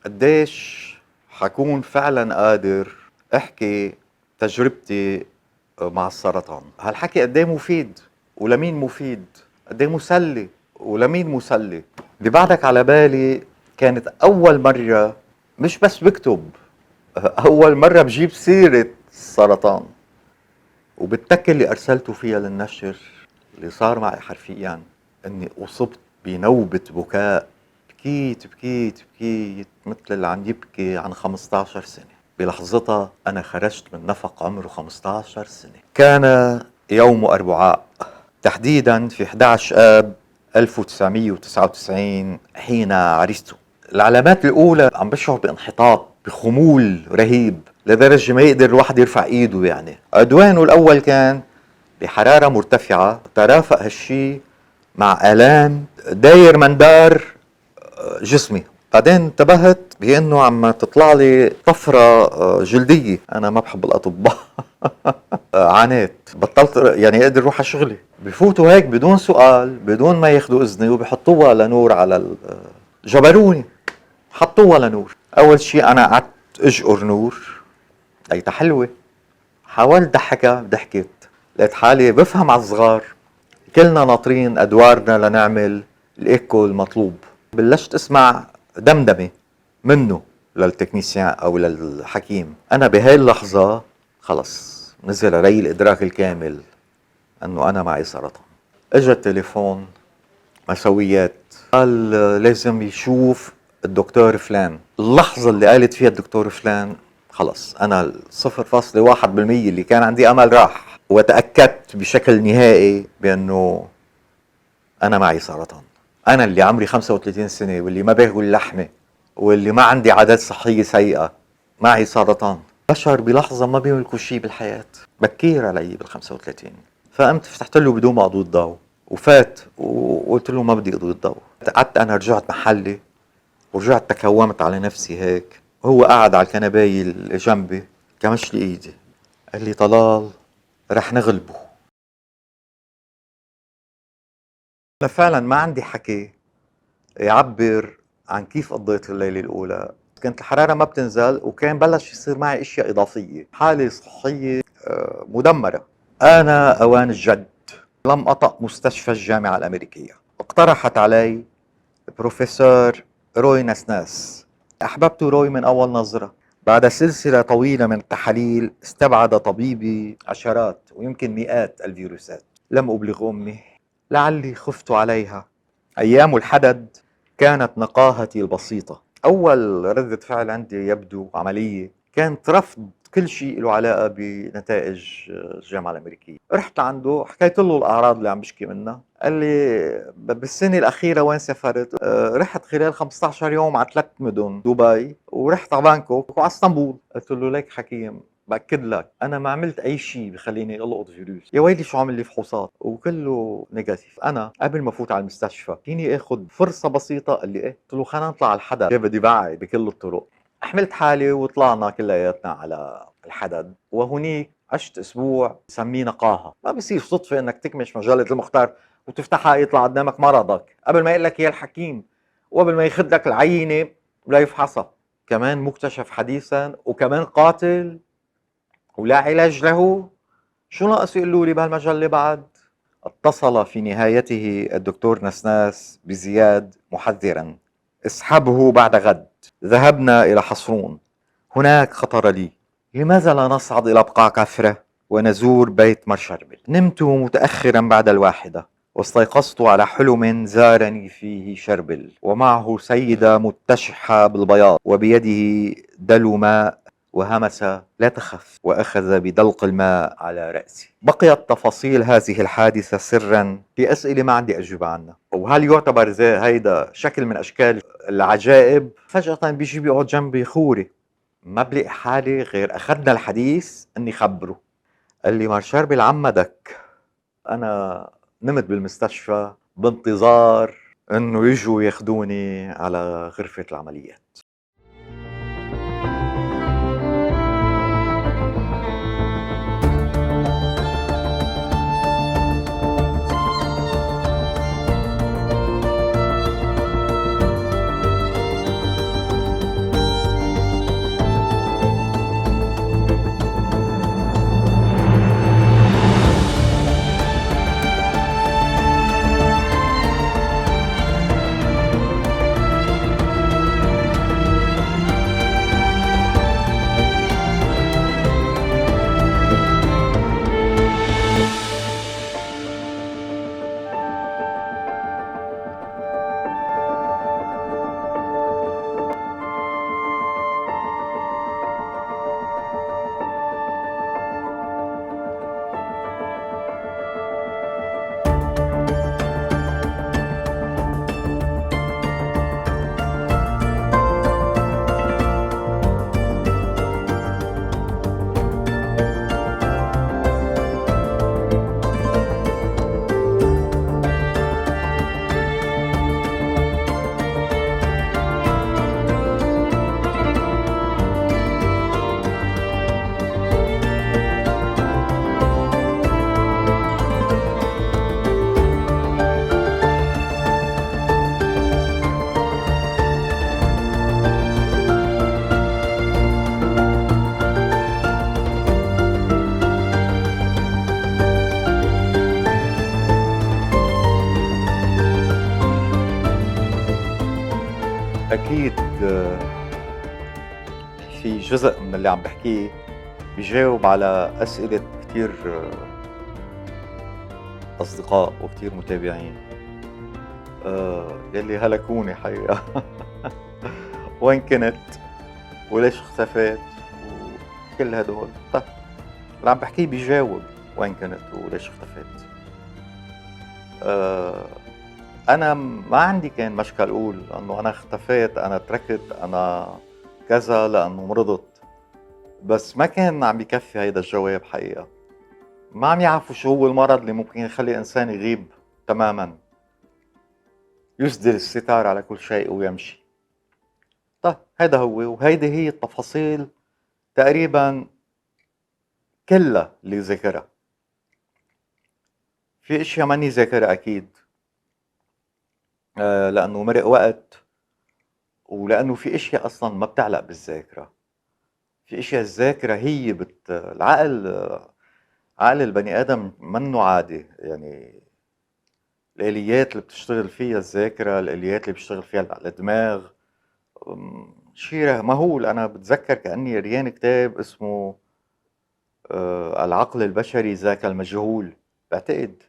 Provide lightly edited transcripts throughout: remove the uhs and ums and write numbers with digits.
قديش حكون فعلا قادر احكي تجربتي مع السرطان. هالحكي قديه مفيد ولمين مفيد، قديه مسلي ولمين مسلي. اللي بعدك على بالي كانت اول مرة مش بس بكتب، اول مرة بجيب سيرة السرطان، وبالتكة اللي ارسلته فيها للنشر اللي صار معي حرفيا اني اصبت بنوبة بكاء. بكيت بكيت بكيت مثل اللي عم يبكي عن 15 سنة. بلحظتها أنا خرجت من نفق عمره 15 سنة. كان يوم أربعاء، تحديدا في 11 آب 1999 حين عرست. العلامات الأولى عم بشعر بانحطاط، بخمول رهيب لدرجة ما يقدر الواحد يرفع إيده. يعني عدوانه الأول كان بحرارة مرتفعة، ترافق هالشي مع آلام داير مندار جسمي. بعدين انتبهت بأنه عم تطلع لي طفرة جلدية. أنا ما بحب الأطباء. عانيت، بطلت يعني أقدر روح على شغلي. بفوتوا هيك بدون سؤال، بدون ما ياخدوا إذني، وبحطوها لنور على جبروني، حطوها لنور. أول شيء أنا قعدت أجقر نور، لقيتها حلوة. حاولت ضحكها، ضحكت. لقيت حالي بفهم على الصغار، كلنا ناطرين أدوارنا لنعمل الإيكو المطلوب. بلشت اسمع دمدمة منه للتكنيسيان او للحكيم. انا بهاي اللحظة خلص نزل علي الادراك الكامل انه انا معي سرطان. اجى التليفون، مسويات، قال لازم يشوف الدكتور فلان. اللحظة اللي قالت فيها الدكتور فلان خلص انا 0.1% اللي كان عندي امل راح، وتأكدت بشكل نهائي بانه انا معي سرطان. أنا اللي عمري 35 سنة واللي ما باكل لحمة واللي ما عندي عادات صحية سيئة معي سرطان. بشر بلحظة ما بيملكوا شيء بالحياة. بكير علي بال35. فقمت فتحت له بدون ما أضوي الضوء وفات وقلت له ما بدي أضوي الضوء. قعدت أنا، رجعت محلي ورجعت تكومت على نفسي هيك. هو قاعد على الكنباية اللي جنبي كمش لي إيدي، قال لي طلال رح نغلبه. أنا فعلا ما عندي حكي يعبر عن كيف قضيت الليلة الأولى. كانت الحرارة ما بتنزل، وكان بلش يصير معي أشياء إضافية، حالة صحية مدمرة. آن أوان الجد. لم أطأ مستشفى الجامعة الأمريكية. اقترحت علي بروفيسور روي نسناس. أحببت روي من أول نظرة. بعد سلسلة طويلة من التحاليل استبعد طبيبي عشرات ويمكن مئات الفيروسات. لم أبلغ أمي، لعلي خفت عليها. أيام الحدد كانت نقاهتي البسيطة. أول ردة فعل عندي يبدو عملية كانت رفض كل شيء له علاقة بنتائج الجامعة الأمريكية. رحت عنده، حكيت له الأعراض اللي عم بشكي منها. قال لي بالسنة الأخيرة وين سافرت؟ رحت خلال 15 يوم على 3 مدن، دبي ورحت على بانكوك وعلى اسطنبول. قلت له ليك حكيم، بأكد لك أنا ما عملت أي شيء بخليني ألقط فيروس. يا ويلي شو عمل لي فحوصات وكله نيجاتيف. أنا قبل ما أفوت على المستشفى فيني آخذ فرصة بسيطة؟ قال لي إيه. قلت له خلينا نطلع على الحدث، بدي بعد بكل الطرق. حملت حالي وطلعنا كلياتنا على الحدد، وهنيك عشت اسبوع سميه نقاهه. ما بصير صدفه انك تكمش مجله المختار وتفتحها يطلع قدامك مرضك قبل ما يقول لك يا الحكيم، وقبل ما ياخذ لك العينه ولا يفحصها. كمان مكتشف حديثا، وكمان قاتل ولا علاج له. شو ناقص يقولوا لي بهالمجله بعد؟ اتصل في نهايته الدكتور نسناس بزياد محذرا: اسحبه بعد غد. ذهبنا إلى حصرون. هناك خطر لي، لماذا لا نصعد إلى بقاع كفرة ونزور بيت مرشربل؟ نمت متأخرا بعد 1، واستيقظت على حلم زارني فيه شربل ومعه سيدة متشحة بالبياض وبيده دلو ماء، وهمس لا تخف وأخذ بدلق الماء على رأسي. بقيت تفاصيل هذه الحادثة سرا، في أسئلة ما عندي أجوبة عنها. وهل يعتبر زي هيدا شكل من أشكال العجائب؟ فجأة بيجي بيقعد جنبي خوري، ما بلاقي حالي غير أخذنا الحديث أني خبره. قال لي مارشربل عمدك. أنا نمت بالمستشفى بانتظار أنه يجوا ياخدوني على غرفة العمليات. في جزء من اللي عم بحكيه بيجاوب على أسئلة كتير أصدقاء وكتير متابعين يلي هلكوني حقيقة. وين كنت وليش اختفيت وكل هدول. طيب اللي عم بحكيه بيجاوب وين كنت وليش اختفيت. أنا ما عندي كان مشكل أقول أنه أنا اختفيت، أنا تركت، أنا كذا لأنه مرضت، بس ما كان عم بيكفي هيدا الجواب حقيقة. ما عم يعرفوا شو هو المرض اللي ممكن يخلي إنسان يغيب تماما، يسدل الستار على كل شيء ويمشي. طيب هيدا هو، وهيدي هي التفاصيل تقريبا كلها اللي ذاكرها. في اشياء ماني ذاكرها اكيد لانه مرق وقت، ولانه في اشياء اصلا ما بتعلق بالذاكره. في اشياء الذاكره هي عقل البني ادم منه عادي، يعني الاليات اللي بتشتغل فيها الذاكره، الاليات اللي بيشتغل فيها الدماغ شيء مهول. انا بتذكر كاني قريان كتاب اسمه العقل البشري ذاك المجهول، بعتقد،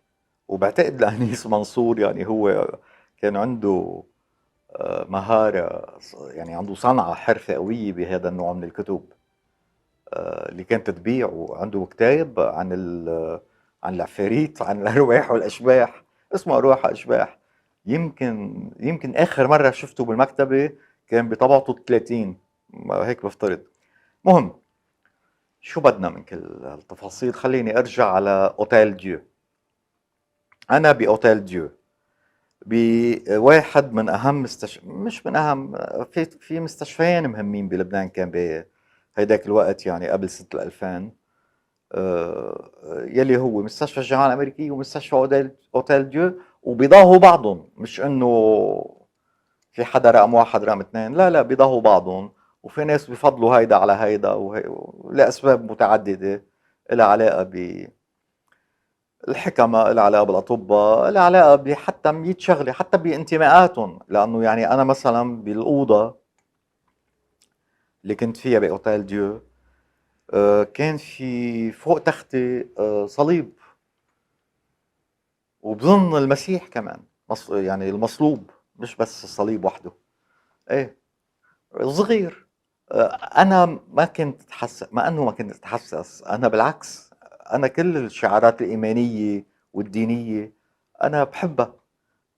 وبعتقد لأنيس منصور يعني هو كان عنده مهارة، يعني عنده صنعة حرفة قوية بهذا النوع من الكتب اللي كانت تبيع. وعنده كتاب عن العفاريت، عن الأرواح والأشباح، اسمه أرواح وأشباح. يمكن آخر مرة شفته بالمكتبة كان بطبعته 30 هيك بفترض. مهم، شو بدنا من كل التفاصيل؟ خليني ارجع على اوتيل ديو. انا باوتيل ديو بواحد من اهم مش من اهم، في مستشفيين مهمين بلبنان كان بهيداك الوقت، يعني قبل سنة 2000. يلي هو مستشفى الجامعة الأمريكية ومستشفى أوتيل ديو، وبيضاهوا بعضهم. مش إنه في حدا رقم واحد رقم اثنين، لا لا، بيضاهوا بعضهم. وفي ناس بيفضلوا هيدا على هيدا لأسباب متعددة، لها علاقة بالحكمة، لها علاقة بالأطباء، لها علاقة بحتى 100 شغلة، حتى بانتماءاتهم. لأنه يعني أنا مثلا بالأوضة اللي كنت فيها بأوتيل ديو كان في فوق تختي صليب، وبظن المسيح كمان، يعني المصلوب، مش بس الصليب وحده. ايه صغير. انا ما كنت اتحسس، ما انه ما كنت اتحسس، انا بالعكس، انا كل الشعارات الايمانيه والدينيه انا بحبها،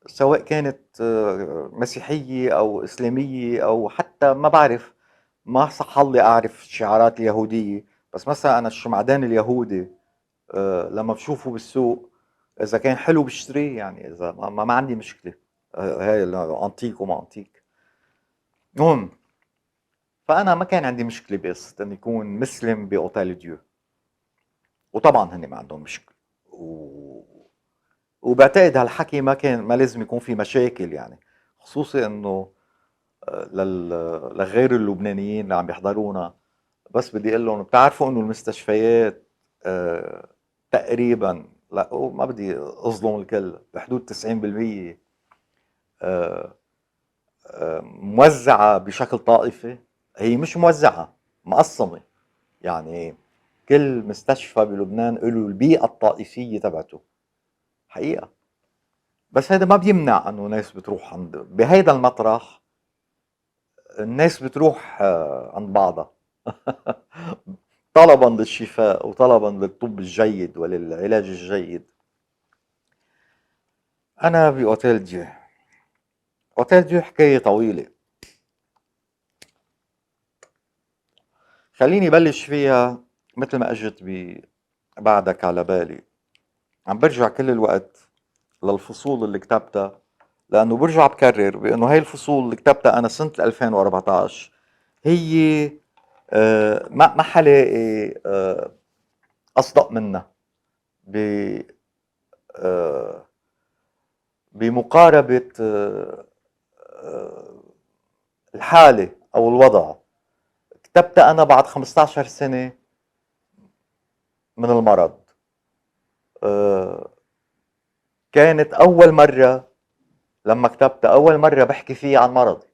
سواء كانت مسيحيه او اسلاميه او حتى ما بعرف. ما صح لي اعرف الشعارات اليهوديه، بس مثلا انا الشمعدان اليهودي لما بشوفه بالسوق اذا كان حلو بشتريه، يعني اذا ما عندي مشكله. هاي انتيك وما انتيك. المهم، فانا ما كان عندي مشكله بقصه اني يكون مسلم باوتيل ديو، وطبعا هن ما عندهم مشكله وبعتقد هالحكي ما لازم يكون في مشاكل، يعني خصوصي انه لغير اللبنانيين اللي عم يحضرونا، بس بدي اقول لهم بتعرفوا انه المستشفيات تقريبا، لا ما بدي اظلم الكل، بحدود 90% موزعة بشكل طائفي. هي مش موزعة، مقسمة. يعني كل مستشفى بلبنان له البيئة الطائفية تبعته حقيقة. بس هذا ما بيمنع انه ناس بتروح بهيدا المطرح، الناس بتروح عند بعضها طلبا للشفاء وطلبا للطب الجيد وللعلاج الجيد. انا باوتيل ديو. اوتيل ديو حكاية طويلة، خليني بلش فيها مثل ما اجت بعدك على بالي. عم برجع كل الوقت للفصول اللي كتبتها، لانه برجع بكرر بانه هاي الفصول اللي كتبتها انا سنة 2014 هي ما حلاقي اصدق منها ب آه، بمقاربة آه، الحالة او الوضع. كتبتها انا بعد 15 سنة من المرض. آه، كانت اول مرة، لما كتبتها اول مرة بحكي فيها عن مرضي.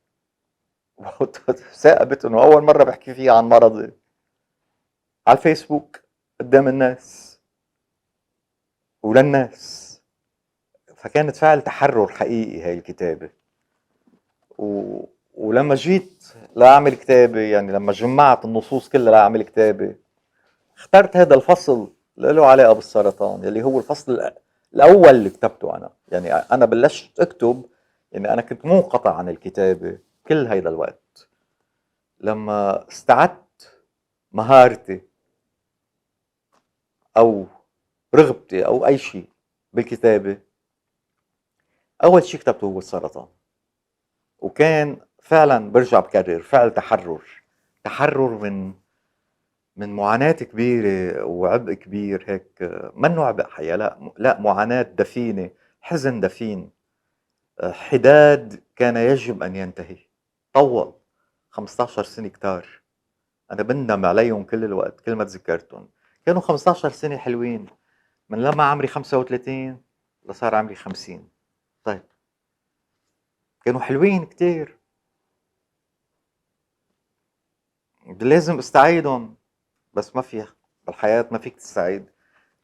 ثاقبت انه اول مره بحكي فيها عن مرضي على الفيسبوك قدام الناس وللناس. فكانت فعل تحرر حقيقي هاي الكتابة. و... ولما جيت لأعمل كتابة، يعني لما جمعت النصوص كلها لأعمل كتابة، اخترت هذا الفصل اللي له علاقة بالسرطان، يلي هو الفصل الأول اللي كتبته أنا. يعني أنا بلشت أكتب، يعني أنا كنت منقطع عن الكتابة كل هيدا الوقت. لما استعدت مهارتي أو رغبتي أو أي شيء بالكتابة، أول شيء كتبته هو السرطان. وكان فعلا برجع بكرر فعل تحرر، تحرر من معاناة كبيرة وعبء كبير هيك. منه عبء حياة، لا معاناة دفينة، حزن دفين، حداد كان يجب أن ينتهي. طول 15 سنة كتار، أنا بندم عليهم كل الوقت كل ما تذكرتهم. كانوا 15 سنة حلوين، من لما عمري 35 لصار عمري 50. طيب كانوا حلوين كتير، لازم استعيدهم، بس ما فيها بالحياة، ما فيك تستعيد.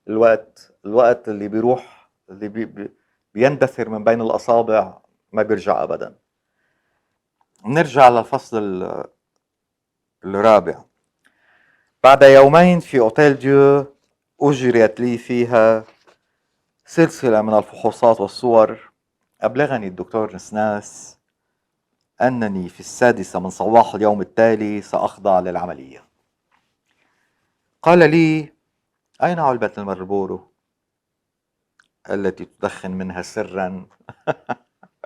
الوقت اللي بيروح، اللي بيندثر من بين الأصابع، ما بيرجع أبدا. نرجع للفصل الرابع. بعد يومين في أوتيل ديو أجريت لي فيها سلسلة من الفحوصات والصور. أبلغني الدكتور نسناس أنني في 6 من صباح اليوم التالي سأخضع للعملية. قال لي: أين علبة المارلبورو التي تدخن منها سرا؟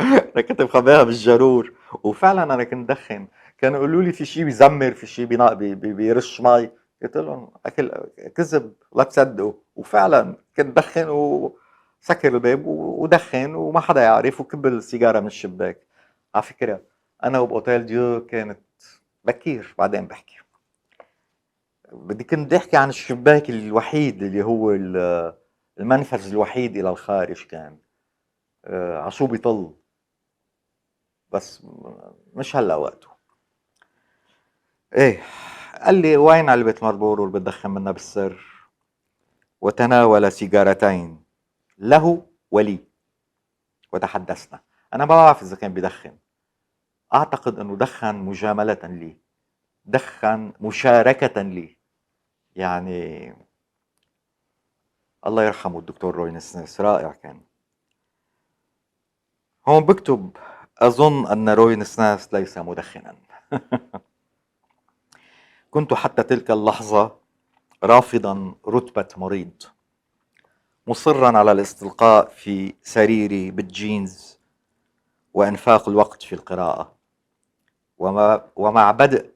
انا كنت مخبيها بالجرور، وفعلا انا كنت دخن. كانوا يقولوا لي في شيء بيزمر، في شيء بيرش مي. قلت لهم اكل كذب، لا تصدقوا. وفعلا كنت دخن وسكر الباب ودخن وما حدا يعرف، وكب السيجاره من الشباك. على فكره انا وبأوتيل ديو كانت بكير، بعدين بحكي. كنت احكي عن الشباك الوحيد اللي هو المنفذ الوحيد الى الخارج، كان عشو بيطل، بس مش هلا وقته. ايه، قال لي: وين علبة مارلبورو اللي بتدخن منها بالسر؟ وتناول سيجارتين له ولي، وتحدثنا. انا ما بعرف اذا كان بدخن، اعتقد انه دخن مجاملة لي، دخن مشاركة لي. يعني الله يرحمه الدكتور روي نسنس، رائع كان. هون بكتب: اظن ان روي نسناس ليس مدخنا. كنت حتى تلك اللحظة رافضا رتبة مريض، مصرا على الاستلقاء في سريري بالجينز وإنفاق الوقت في القراءة. ومع بدء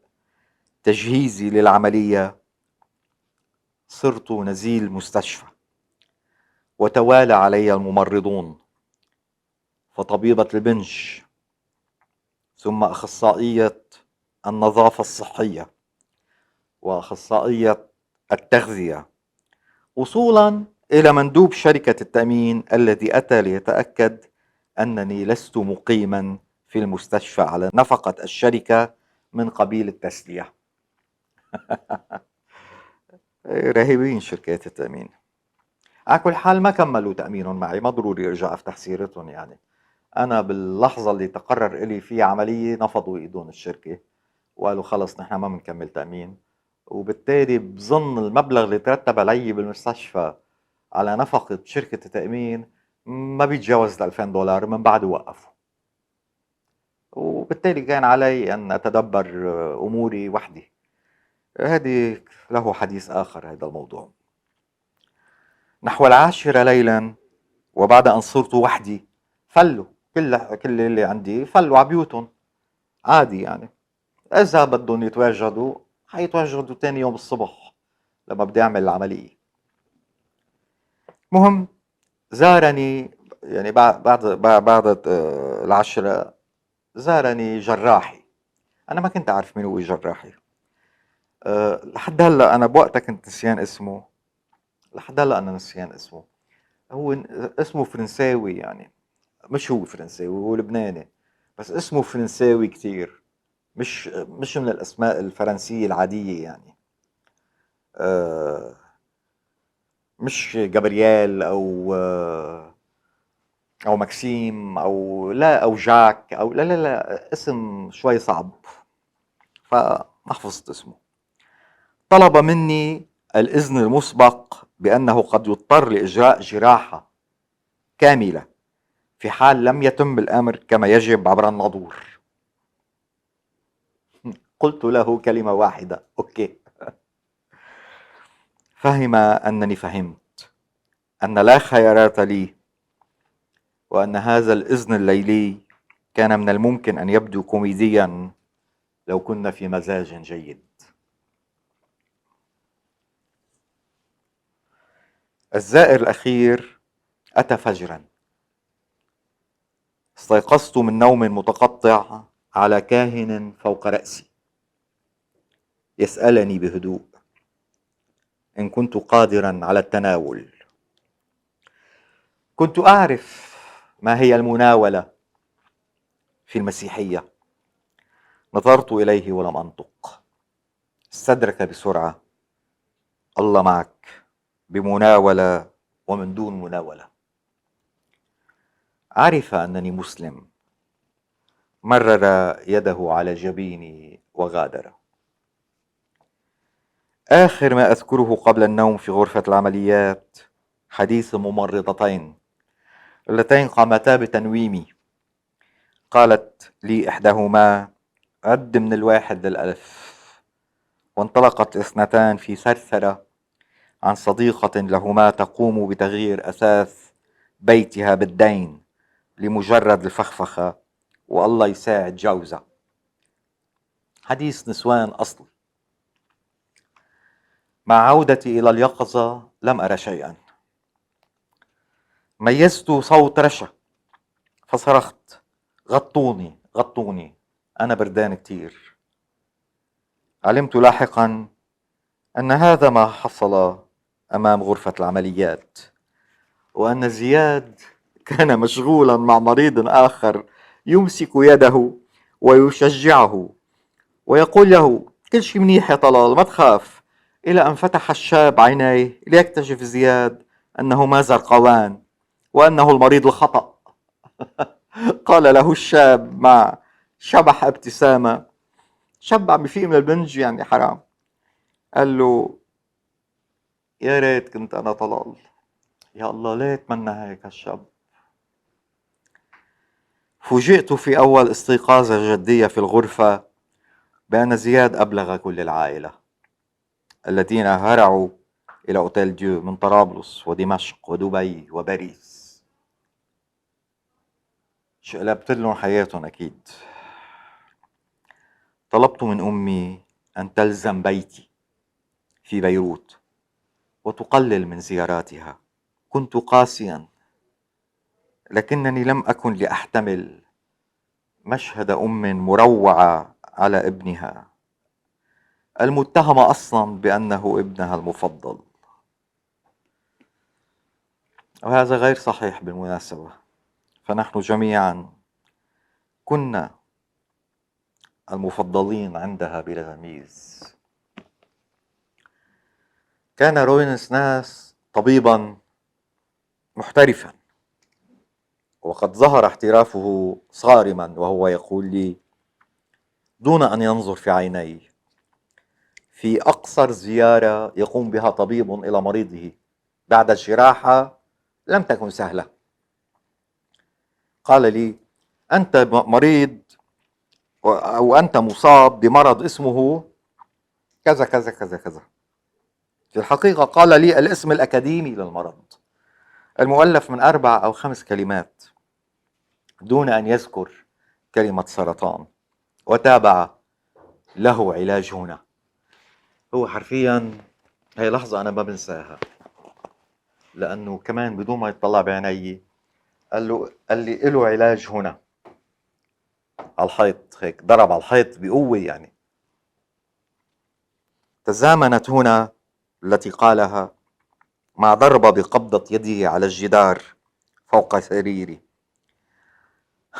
تجهيزي للعملية صرت نزيل مستشفى، وتوالى علي الممرضون، فطبيبة البنج، ثم أخصائية النظافة الصحية، وأخصائية التغذية، وصولا إلى مندوب شركة التأمين الذي أتى ليتأكد أنني لست مقيما في المستشفى على نفقة الشركة من قبيل التسلية. رهيبين شركات التأمين. على كل حال ما كملوا تأمينهم معي، ما ضروري ارجع افتح سيرتهم. يعني انا باللحظة اللي تقرر الي في عملية نفضوا ايدون الشركة وقالوا خلص نحن ما بنكمل تأمين. وبالتالي بظن المبلغ اللي ترتب علي بالمستشفى على نفقة شركة التأمين ما بيتجاوز $2000، من بعد وقفوا. وبالتالي كان علي أن أتدبر أموري وحدي. هذه له حديث آخر هذا الموضوع. نحو 10 ليلا، وبعد أن صرت وحدي، فلوا كل اللي عندي، فلوا على بيوتهم عادي. يعني إذا بدهم يتواجدوا حيتواجدوا تاني يوم الصبح لما بدي أعمل العملية. مهم، زارني يعني بعد 10 زارني جراحي. أنا ما كنت أعرف مين هو جراحي. لحد هلا أنا بوقتها كنت نسيان اسمه، لحد هلا أنا نسيان اسمه. هو اسمه فرنساوي، يعني مش هو فرنساوي، هو لبناني، بس اسمه فرنساوي كتير. مش من الأسماء الفرنسية العادية يعني. مش جابرييل أو ماكسيم أو لا أو جاك أو لا لا لا، اسم شوي صعب فما حفظت اسمه. طلب مني الإذن المسبق بأنه قد يضطر لإجراء جراحة كاملة في حال لم يتم الأمر كما يجب عبر الناظور. قلت له كلمة واحدة: أوكي. فهم أنني فهمت أن لا خيارات لي، وأن هذا الإذن الليلي كان من الممكن أن يبدو كوميديا لو كنا في مزاج جيد. الزائر الأخير أتى فجرا. استيقظت من نوم متقطع على كاهن فوق رأسي يسألني بهدوء إن كنت قادرا على التناول. كنت أعرف ما هي المناولة في المسيحية. نظرت إليه ولم أنطق. استدرك بسرعة: الله معك، بمناولة ومن دون مناولة. عرف أنني مسلم. مرر يده على جبيني وغادر. آخر ما أذكره قبل النوم في غرفة العمليات حديث ممرضتين اللتين قامتا بتنويمي. قالت لي إحداهما: عد من 1 للألف. وانطلقت اثنتان في ثرثرة عن صديقة لهما تقوم بتغيير أثاث بيتها بالدين لمجرد الفخفخة، والله يساعد جوزها. حديث نسوان أصلي. مع عودتي إلى اليقظة لم أرى شيئا. ميزت صوت رشا فصرخت: غطوني غطوني، أنا بردان كتير. علمت لاحقا أن هذا ما حصل أمام غرفة العمليات، وأن زياد كان مشغولا مع مريض آخر يمسك يده ويشجعه ويقول له: كل شي منيح يا طلال، ما تخاف. إلى أن فتح الشاب عينيه ليكتشف زياد أنه ما زرقوان وأنه المريض الخطأ. قال له الشاب مع شبح ابتسامة: شاب عم يفيق من البنج يعني حرام. قال له: يا ريت كنت أنا طلال. يا الله، ليه منا هيك هالشاب. فوجئت في أول استيقاظة جدية في الغرفة بأن زياد أبلغ كل العائلة الذين هرعوا إلى أوتيل ديو من طرابلس ودمشق ودبي وباريس. شقلبت لهم حياتهم أكيد. طلبت من أمي أن تلزم بيتي في بيروت وتقلل من زياراتها. كنت قاسيا، لكنني لم أكن لأحتمل مشهد أم مروعة على ابنها المتهمة أصلا بأنه ابنها المفضل. وهذا غير صحيح بالمناسبة، فنحن جميعا كنا المفضلين عندها بلا تمييز. كان روينس ناس طبيبا محترفا، وقد ظهر احترافه صارما وهو يقول لي دون أن ينظر في عيني: في أقصر زيارة يقوم بها طبيب إلى مريضه بعد الجراحة لم تكن سهلة. قال لي: أنت مريض أو أنت مصاب بمرض اسمه كذا كذا كذا كذا. في الحقيقة قال لي الاسم الأكاديمي للمرض المؤلف من 4 أو 5 كلمات دون أن يذكر كلمة سرطان، وتابع: له علاج هنا. هو حرفيا هي لحظة أنا ما بنساها، لأنه كمان بدون ما يطلع بعيني قال لي له علاج هنا. على الحيط هيك ضرب على الحيط بقوة يعني. تزامنت هنا التي قالها مع ضربة بقبضة يده على الجدار فوق سريري.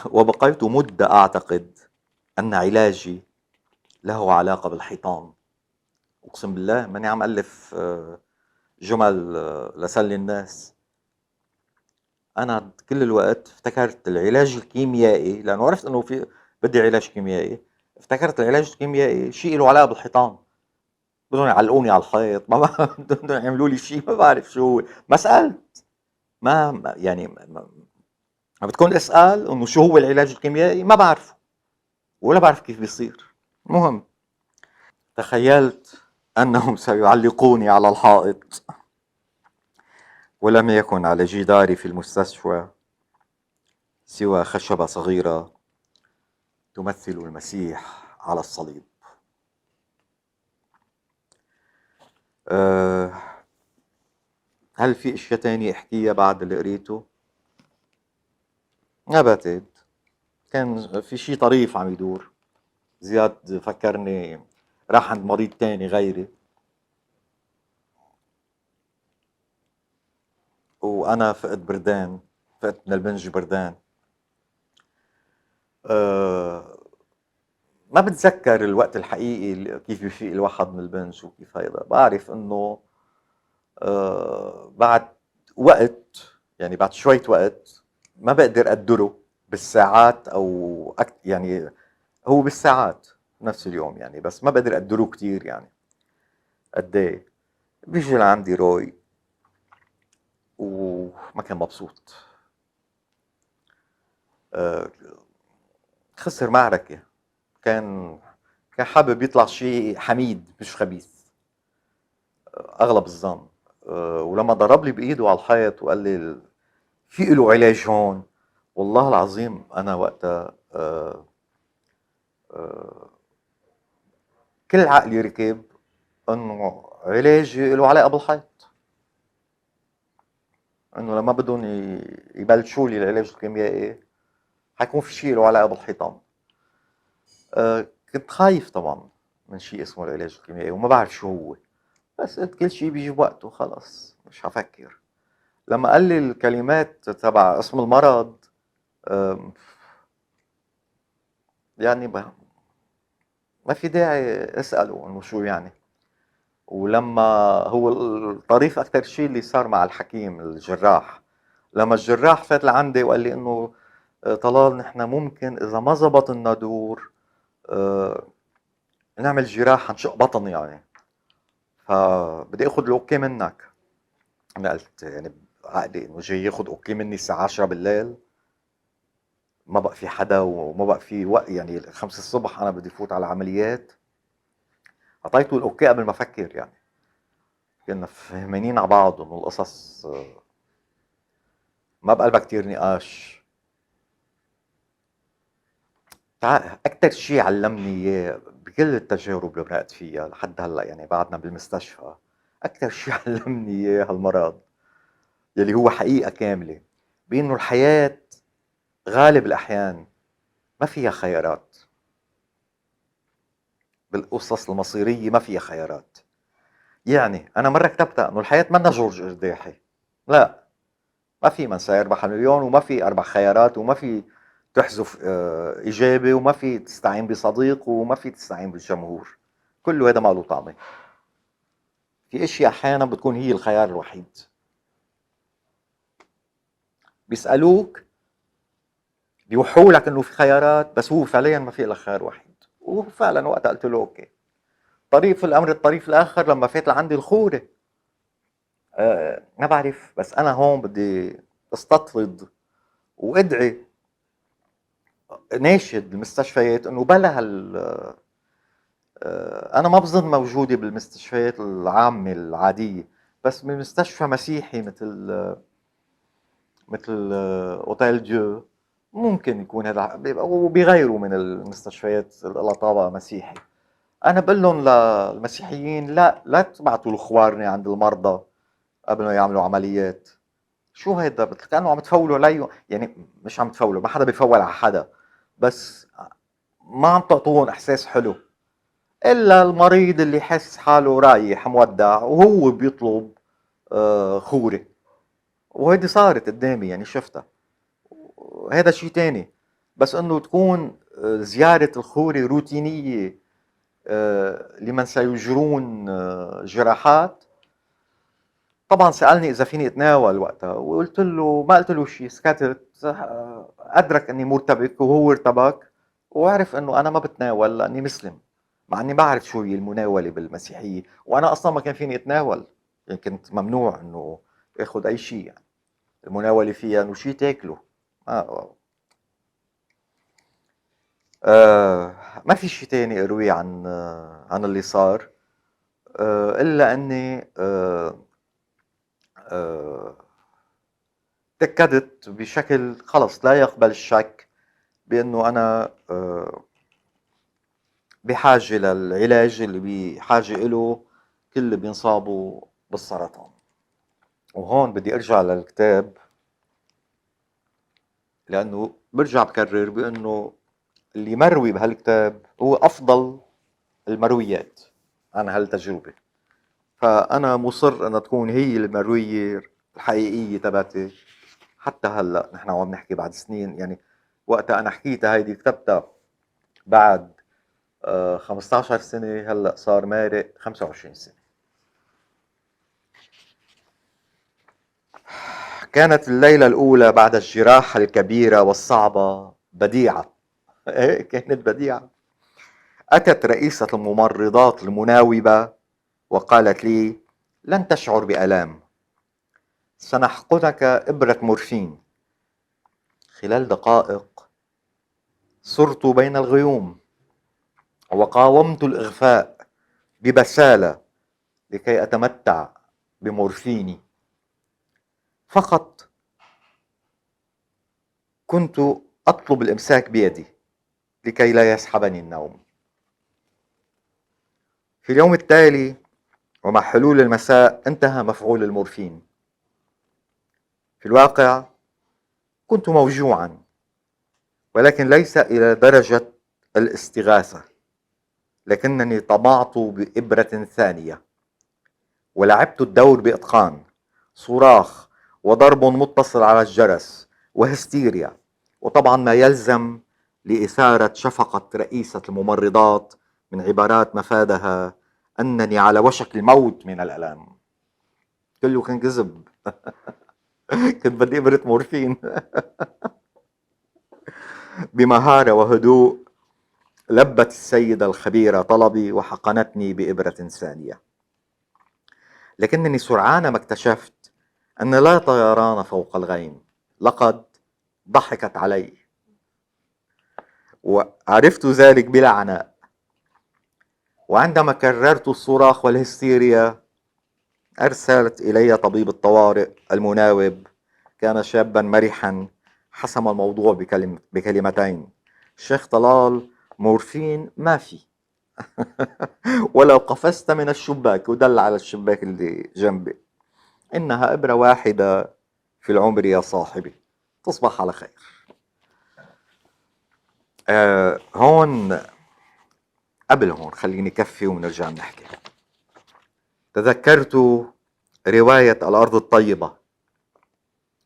وبقيت مدة أعتقد أن علاجي له علاقة بالحيطان. أقسم بالله ماني عم ألف جمل لسلي الناس. أنا كل الوقت افتكرت العلاج الكيميائي، لأنه عرفت إنه بدي علاج كيميائي. افتكرت العلاج الكيميائي شيء له علاقة بالحيطان، بدهم يعلقوني على الحيط، بدهم يعملوا لي شيء، ما بعرف شو هو. ما سألت، يعني ما بتكون اسأل إنه شو هو العلاج الكيميائي، ما بعرفه ولا بعرف كيف بيصير. المهم، تخيلت أنهم سيعلقوني على الحائط، ولم يكن على جداري في المستشفى سوى خشبة صغيرة تمثل المسيح على الصليب. أه هل في اشياء تانية احكيها بعد اللي قريته؟ ابدا، كان في شي طريف عم يدور. زياد فكرني راح عند مريض تاني غيري، وانا فقت بردان، فقت من البنج بردان. أه ما بتذكر الوقت الحقيقي كيف بيفيق الواحد من البنج وكيف هيدا. بعرف انه بعد وقت، يعني بعد شوية وقت، ما بقدر أقدره بالساعات أو يعني هو بالساعات نفس اليوم يعني، بس ما بقدر أقدره كتير يعني. قد ايه بيجي لعندي روي وما كان مبسوط. آه، خسر معركة. كان كان حابب يطلع شيء حميد مش خبيث، أغلب الظن. ولما ضرب لي بإيده على الحيط وقال لي في له علاج هون، والله العظيم أنا وقتها آه، كل عقلي ركب انه علاج له علاقه بالحيط، انه لما بدهم يبلشوا لي العلاج الكيميائي حيكون في شيء له علاقه بالحيطان. كنت خايف طبعا من شيء اسمه العلاج الكيميائي وما بعرف شو هو، بس قلت كل شيء بيجي بوقته، خلص مش هفكر. لما قال لي الكلمات تبع اسم المرض، آم، يعني ما في داعي اساله انه شو يعني. ولما هو الطريف اكثر شيء اللي صار مع الحكيم الجراح، لما الجراح فات لعندي وقال لي انه طلال نحن ممكن اذا ما زبط النادور آه، نعمل جراحة نشق بطن يعني، فبدي اخذ الاوكي منك. انا قلت يعني عقلي انه جاي ياخذ اوكي مني الساعة 10 بالليل، ما بقى في حدا وما بقى في وقت، يعني 5 الصبح انا بدي فوت على عمليات. اعطيته الاوكي قبل ما افكر يعني. كنا فهمانين على بعض انه القصص ما بقلبها كتير نقاش. أكتر شي علمني إياه بكل التجارب اللي مرقت فيها لحد هلا، يعني بعدنا بالمستشفى، أكتر شي علمني إياه هالمرض يلي هو حقيقة كاملة، بإنه الحياة غالب الأحيان ما فيها خيارات. بالقصص المصيرية ما فيها خيارات. يعني أنا مرة كتبتها إنه الحياة منا جورج إرداحي. لا، ما في من سيربح المليون، وما في 4 خيارات، وما في تحذف إجابة، وما في تستعين بصديق، وما في تستعين بالجمهور. كله هذا ما له طعمة. في اشياء احيانا بتكون هي الخيار الوحيد. بيسالوك بيوحوا لك انه في خيارات، بس هو فعليا ما في الا خيار وحيد. وفعلا وقتها قلت له اوكي. طريف الامر الطريف الاخر لما فات لعندي الخوره. ما بعرف، بس انا هون بدي استطرد وادعي، ناشد المستشفيات انه بلا انا ما بظن موجوده بالمستشفيات العامه العاديه، بس بمستشفى مسيحي مثل اوتيل ديو ممكن يكون هذا وبيغيروا من المستشفيات اللي طابع مسيحي. انا بقول لهم للمسيحيين لا تبعتوا الخوارني عند المرضى قبل ما يعملوا عمليات. شو هيدا؟ كانوا عم تفولوا عليهم يعني. مش عم تفولوا، ما حدا بيفول على حدا، بس ما عم تعطوهم احساس حلو. الا المريض اللي حس حاله رايح مودع وهو بيطلب خوري. وهيدي صارت قدامي يعني شفتها. هذا شيء تاني. بس انه تكون زيارة الخوري روتينية لمن سيجرون جراحات. طبعا سألني إذا فيني أتناول وقتها، وقلت له ما قلت له شيء، سكتت. أدرك أني مرتبك وهو ارتبك، وعرف أنه أنا ما بتناول لأني مسلم، مع أني بعرف شو هي المناولة بالمسيحية، وأنا أصلا ما كان فيني أتناول، يعني كنت ممنوع أنه أخذ أي شيء. يعني المناولة فيها أنه شيء تاكله. ما في شيء تاني أرويه عن اللي صار، إلا أني تأكدت بشكل خلص لا يقبل الشك بأنه أنا بحاجة للعلاج اللي بحاجة له كل اللي بينصابوا بالسرطان. وهون بدي أرجع للكتاب، لأنه برجع بكرر بأنه اللي مروي بهالكتاب هو أفضل المرويات عن هالتجربة، فأنا مصر أن تكون هي المروية الحقيقية تبعتي. حتى هلأ نحن عم نحكي بعد سنين، يعني وقتها أنا حكيتها هيدي كتبتها بعد 15 سنة، هلأ صار مارق 25 سنة. كانت الليلة الأولى بعد الجراحة الكبيرة والصعبة بديعة. إيه كانت بديعة. أتت رئيسة الممرضات المناوبة وقالت لي: لن تشعر بآلام، سنحقنك إبرة مورفين. خلال دقائق صرت بين الغيوم، وقاومت الإغفاء ببسالة لكي أتمتع بمورفيني. فقط كنت أطلب الإمساك بيدي لكي لا يسحبني النوم. في اليوم التالي ومع حلول المساء انتهى مفعول المورفين. في الواقع كنت موجوعا، ولكن ليس إلى درجة الاستغاثة، لكنني طمعت بإبرة ثانية ولعبت الدور بإتقان، صراخ وضرب متصل على الجرس وهستيريا، وطبعا ما يلزم لإثارة شفقة رئيسة الممرضات من عبارات مفادها أنني على وشك الموت من الألم. كله كان كذب. كنت بدي إبرة مورفين. بمهارة وهدوء لبت السيدة الخبيرة طلبي وحقنتني بإبرة ثانية، لكنني سرعان ما اكتشفت أن لا طيران فوق الغيم. لقد ضحكت علي، وعرفت ذلك بلا عناء. وعندما كررت الصراخ والهستيريا أرسلت إلي طبيب الطوارئ المناوب. كان شابا مرحا، حسم الموضوع بكلمتين: شيخ طلال، مورفين ما في. ولو قفزت من الشباك، ودل على الشباك اللي جنبي: إنها إبرة واحدة في العمر يا صاحبي، تصبح على خير. هون قبل هون خليني كفي ونرجع نحكي. تذكرت رواية الأرض الطيبة،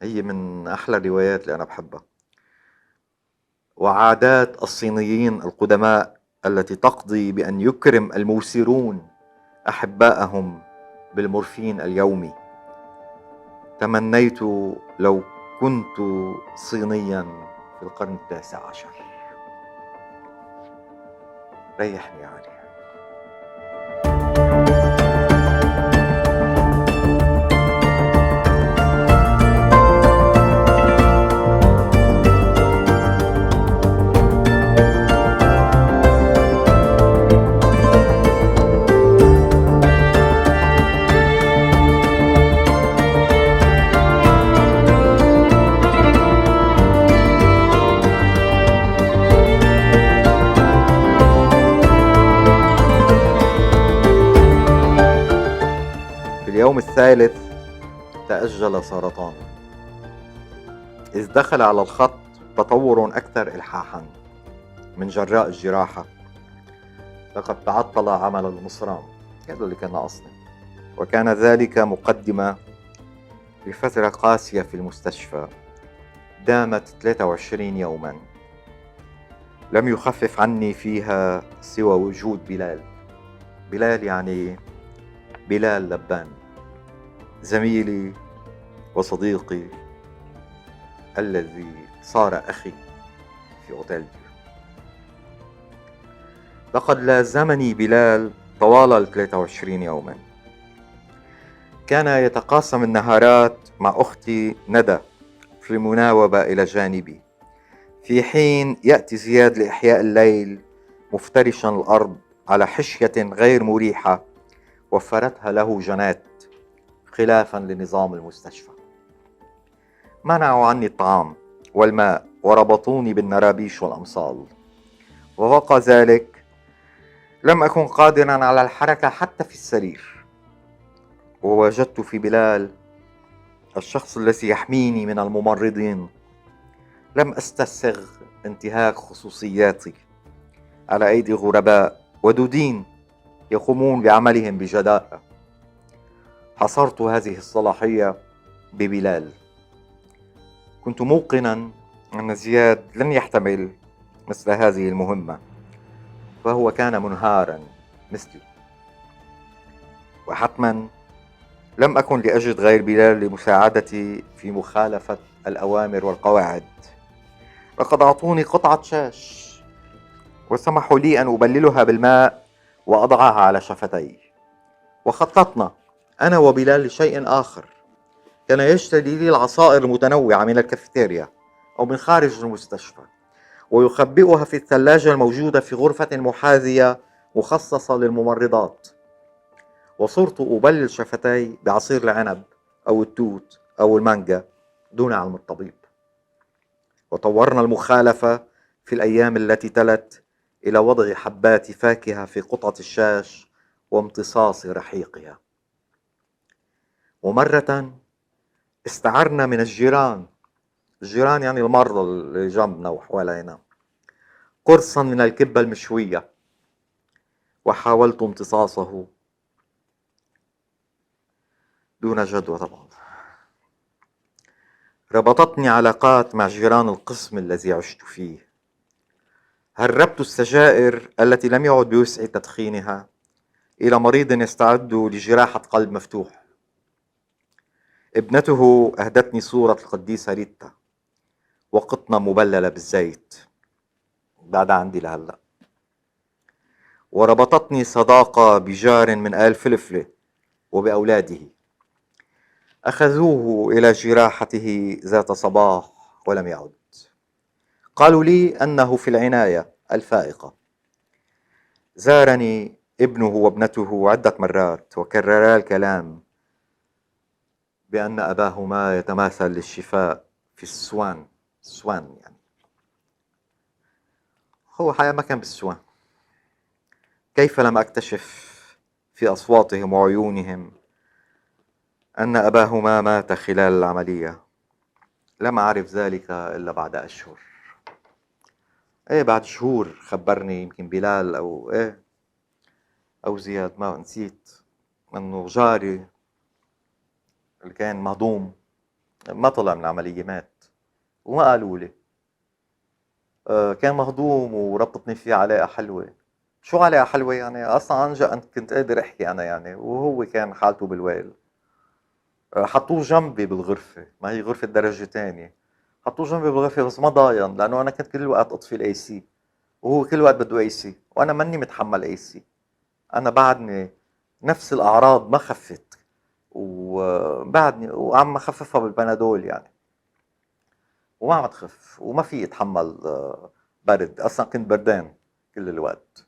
هي من أحلى الروايات اللي أنا بحبها، وعادات الصينيين القدماء التي تقضي بأن يكرم الموسرون أحباءهم بالمورفين اليومي. تمنيت لو كنت صينيا في القرن 19. ريحني يا علي. اليوم الثالث تأجل سرطان، إذ دخل على الخط تطور أكثر إلحاحا من جراء الجراحة. لقد تعطل عمل المصران، هذا اللي كان ناقصني، وكان ذلك مقدمة لفترة قاسية في المستشفى دامت 23 يوما. لم يخفف عني فيها سوى وجود بلال. بلال يعني بلال لبان، زميلي وصديقي الذي صار أخي في أوتيل ديو. لقد لازمني بلال طوال 23 يوما. كان يتقاسم النهارات مع أختي ندى في المناوبة إلى جانبي، في حين يأتي زياد لإحياء الليل مفترشا الأرض على حشية غير مريحة وفرتها له جنات خلافا لنظام المستشفى. منعوا عني الطعام والماء وربطوني بالنرابيش والأمصال، وفوق ذلك لم أكن قادرا على الحركة حتى في السرير. ووجدت في بلال الشخص الذي يحميني من الممرضين. لم أستسغ انتهاك خصوصياتي على أيدي غرباء ودودين يقومون بعملهم بجداء. حصرت هذه الصلاحية ببلال. كنت موقنا أن زياد لن يحتمل مثل هذه المهمة، فهو كان منهارا مثلي، وحتما لم أكن لأجد غير بلال لمساعدتي في مخالفة الأوامر والقواعد. لقد أعطوني قطعة شاش وسمحوا لي أن أبللها بالماء وأضعها على شفتي. وخططنا أنا وبلال لشيء آخر. كان يشتري لي العصائر المتنوعة من الكافيتيريا أو من خارج المستشفى ويخبئها في الثلاجة الموجودة في غرفة محاذية مخصصة للممرضات. وصرت أبلل شفتي بعصير العنب أو التوت أو المانجا دون علم الطبيب. وطورنا المخالفة في الأيام التي تلت إلى وضع حبات فاكهة في قطعة الشاش وامتصاص رحيقها. ومرة استعرنا من الجيران يعني المرضى اللي جنبنا وحوالينا قرصا من الكبة المشوية، وحاولت امتصاصه دون جدوى طبعا. ربطتني علاقات مع جيران القسم الذي عشت فيه. هربت السجائر التي لم يعد بوسعي تدخينها إلى مريض يستعد لجراحة قلب مفتوح. ابنته أهدتني صورة القديسة ريتا وقطنة مبللة بالزيت، بعدها عندي لهلأ. وربطتني صداقة بجار من آل فلفلة وبأولاده. أخذوه إلى جراحته ذات صباح ولم يعد. قالوا لي أنه في العناية الفائقة. زارني ابنه وابنته عدة مرات وكررا الكلام بأن أباهما يتماثل للشفاء في السوان يعني هو حقيقة ما كان بالسوان. كيف لم أكتشف في أصواتهم وعيونهم أن أباهما مات خلال العملية؟ لم أعرف ذلك إلا بعد أشهر. بعد شهور خبرني يمكن بلال أو زياد، ما نسيت، أنه جاري اللي كان مهضوم ما طلع من العملية، مات. وما قالوا لي. كان مهضوم وربطتني فيه علاقة حلوة. شو علاقة حلوة يعني؟ أصلا عنجا أنت كنت قادر أحكي أنا يعني، وهو كان حالته بالويل. حطوه جنبي بالغرفة، ما هي غرفة درجة تانية. حطوه جنبي بالغرفة بس ما ضاين، لأنه أنا كنت كل الوقت أطفي الأي سي وهو كل الوقت بده أي سي، وأنا ماني متحمل أي سي. أنا بعدني نفس الأعراض ما خفت، وبعدني وعم خففها بالبنادول يعني، وما عم تخف وما في اتحمل برد. أصلا كنت بردان كل الوقت.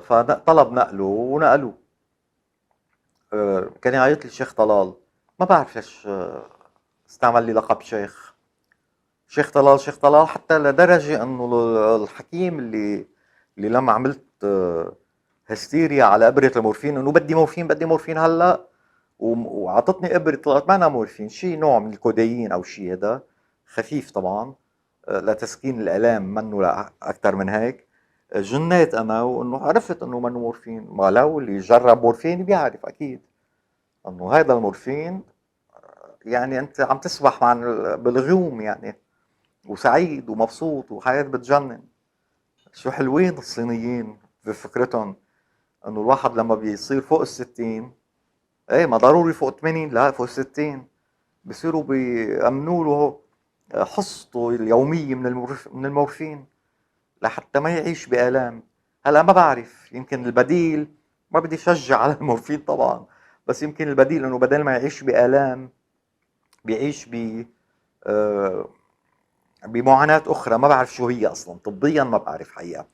فطلب نقله ونقلوه. كان يعيط لي الشيخ طلال، ما بعرف ليش استعمل لي لقب شيخ طلال شيخ طلال، حتى لدرجة انه الحكيم اللي لما عملت هستيريا على ابرة المورفين انه بدي مورفين هلا، وعطتني ابرة طلعت معنا مورفين، شيء نوع من الكودايين او شيء هذا خفيف طبعا لتسكين الالام، منه لا اكثر من هيك. جنيت انا وانه عرفت انه منه مورفين. ما لو اللي جرب مورفين بيعرف اكيد انه هذا المورفين يعني انت عم تسبح مع بالغيوم يعني. وسعيد ومبسوط وحياة بتجنن. شو حلوين الصينيين بفكرتهم انه الواحد لما بيصير فوق الستين، ايه ما ضروري فوق 80، لا فوق 60 بصيروا بيأمنوا له حصته اليومية من المورفين لحتى ما يعيش بآلام. هلا ما بعرف، يمكن البديل، ما بدي شجع على المورفين طبعا، بس يمكن البديل انه بدل ما يعيش بآلام بيعيش آه، بمعاناة أخرى ما بعرف شو هي أصلا طبيا، ما بعرف حقيقة.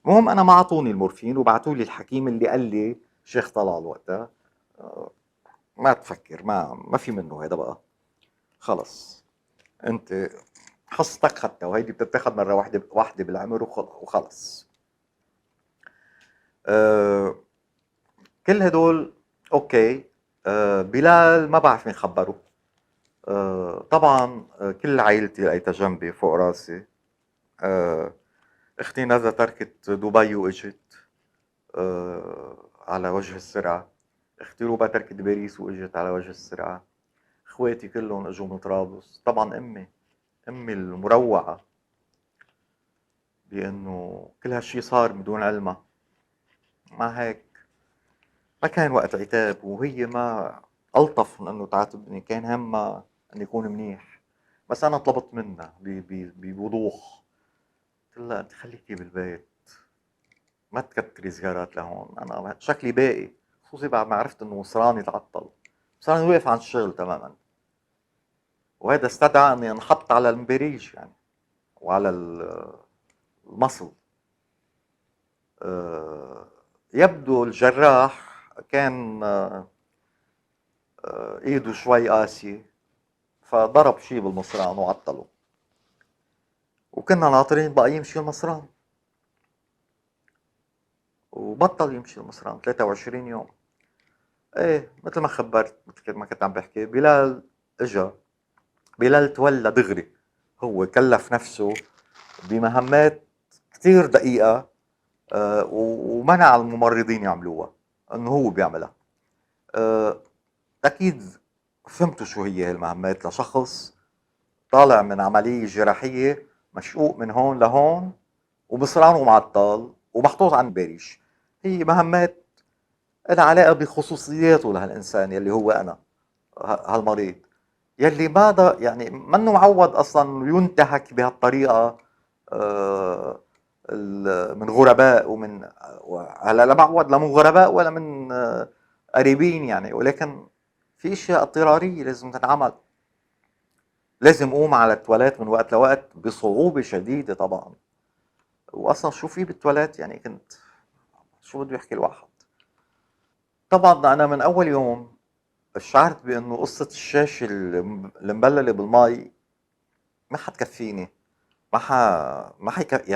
المهم أنا ما أعطوني المورفين وبعتوا لي الحكيم اللي قال لي شيخ طلال وقتها ما تفكر، ما في منه هذا بقى، خلص أنت حصتك خدتها، وهيدي بتتاخد مرة واحدة بالعمر وخلص. أه كل هدول أوكي. بلال ما بعرف مين خبره. طبعا كل عائلتي لقيتها جنبي فوق راسي. أه اختي ندى تركت دبي واجت على وجه السرعة. اختي روبا تركت باريس واجت على وجه السرعة. اخواتي كلهم اجوا من طرابلس. طبعا امي المروعة بانه كل هالشي صار بدون علمها. مع هيك ما كان وقت عتاب، وهي ما الطف من انه تعاتبني، كان همها ان يكون منيح. بس انا طلبت منها بوضوح، قلت لها انت خليكي بالبيت، ما تكتري زيارات لهون، انا شكلي باقي، خصوصي بعد ما عرفت انه مصراني تعطل. مصراني وقف عن الشغل تماما، وهذا استدعى اني انحط على المبريج يعني وعلى المصل. يبدو الجراح كان ايده شوي قاسية، فضرب شي بالمصران وعطله، وكنا ناطرين بقى يمشي المصران، وبطل يمشي المصران 23 يوم. ايه مثل ما خبرت، مثل ما كنت عم بحكي، بلال اجا. بلال تولى دغري، هو كلف نفسه بمهمات كتير دقيقة ومنع الممرضين يعملوها، انه هو بيعملها. آه، اكيد فهمتوا شو هي المهمات لشخص طالع من عملية جراحية مشقوق من هون لهون وبصران ومعطل ومحطوط عن باريش. هي مهمات لها علاقة بخصوصياته لهالإنسان يلي هو أنا، هالمريض يلي ما يعني منه معود أصلا ينتهك بهالطريقة. آه، من غرباء ومن هلا لا معود لا من غرباء ولا من قريبين يعني، ولكن في اشياء اضطراريه لازم تنعمل. لازم اقوم على التواليت من وقت لوقت بصعوبه شديده طبعا. واصلا شو في بالتواليت يعني، كنت شو بده يحكي الواحد. طبعا انا من اول يوم شعرت بانه قصه الشاشه المبلله بالمي ما حتكفيني. ما حيك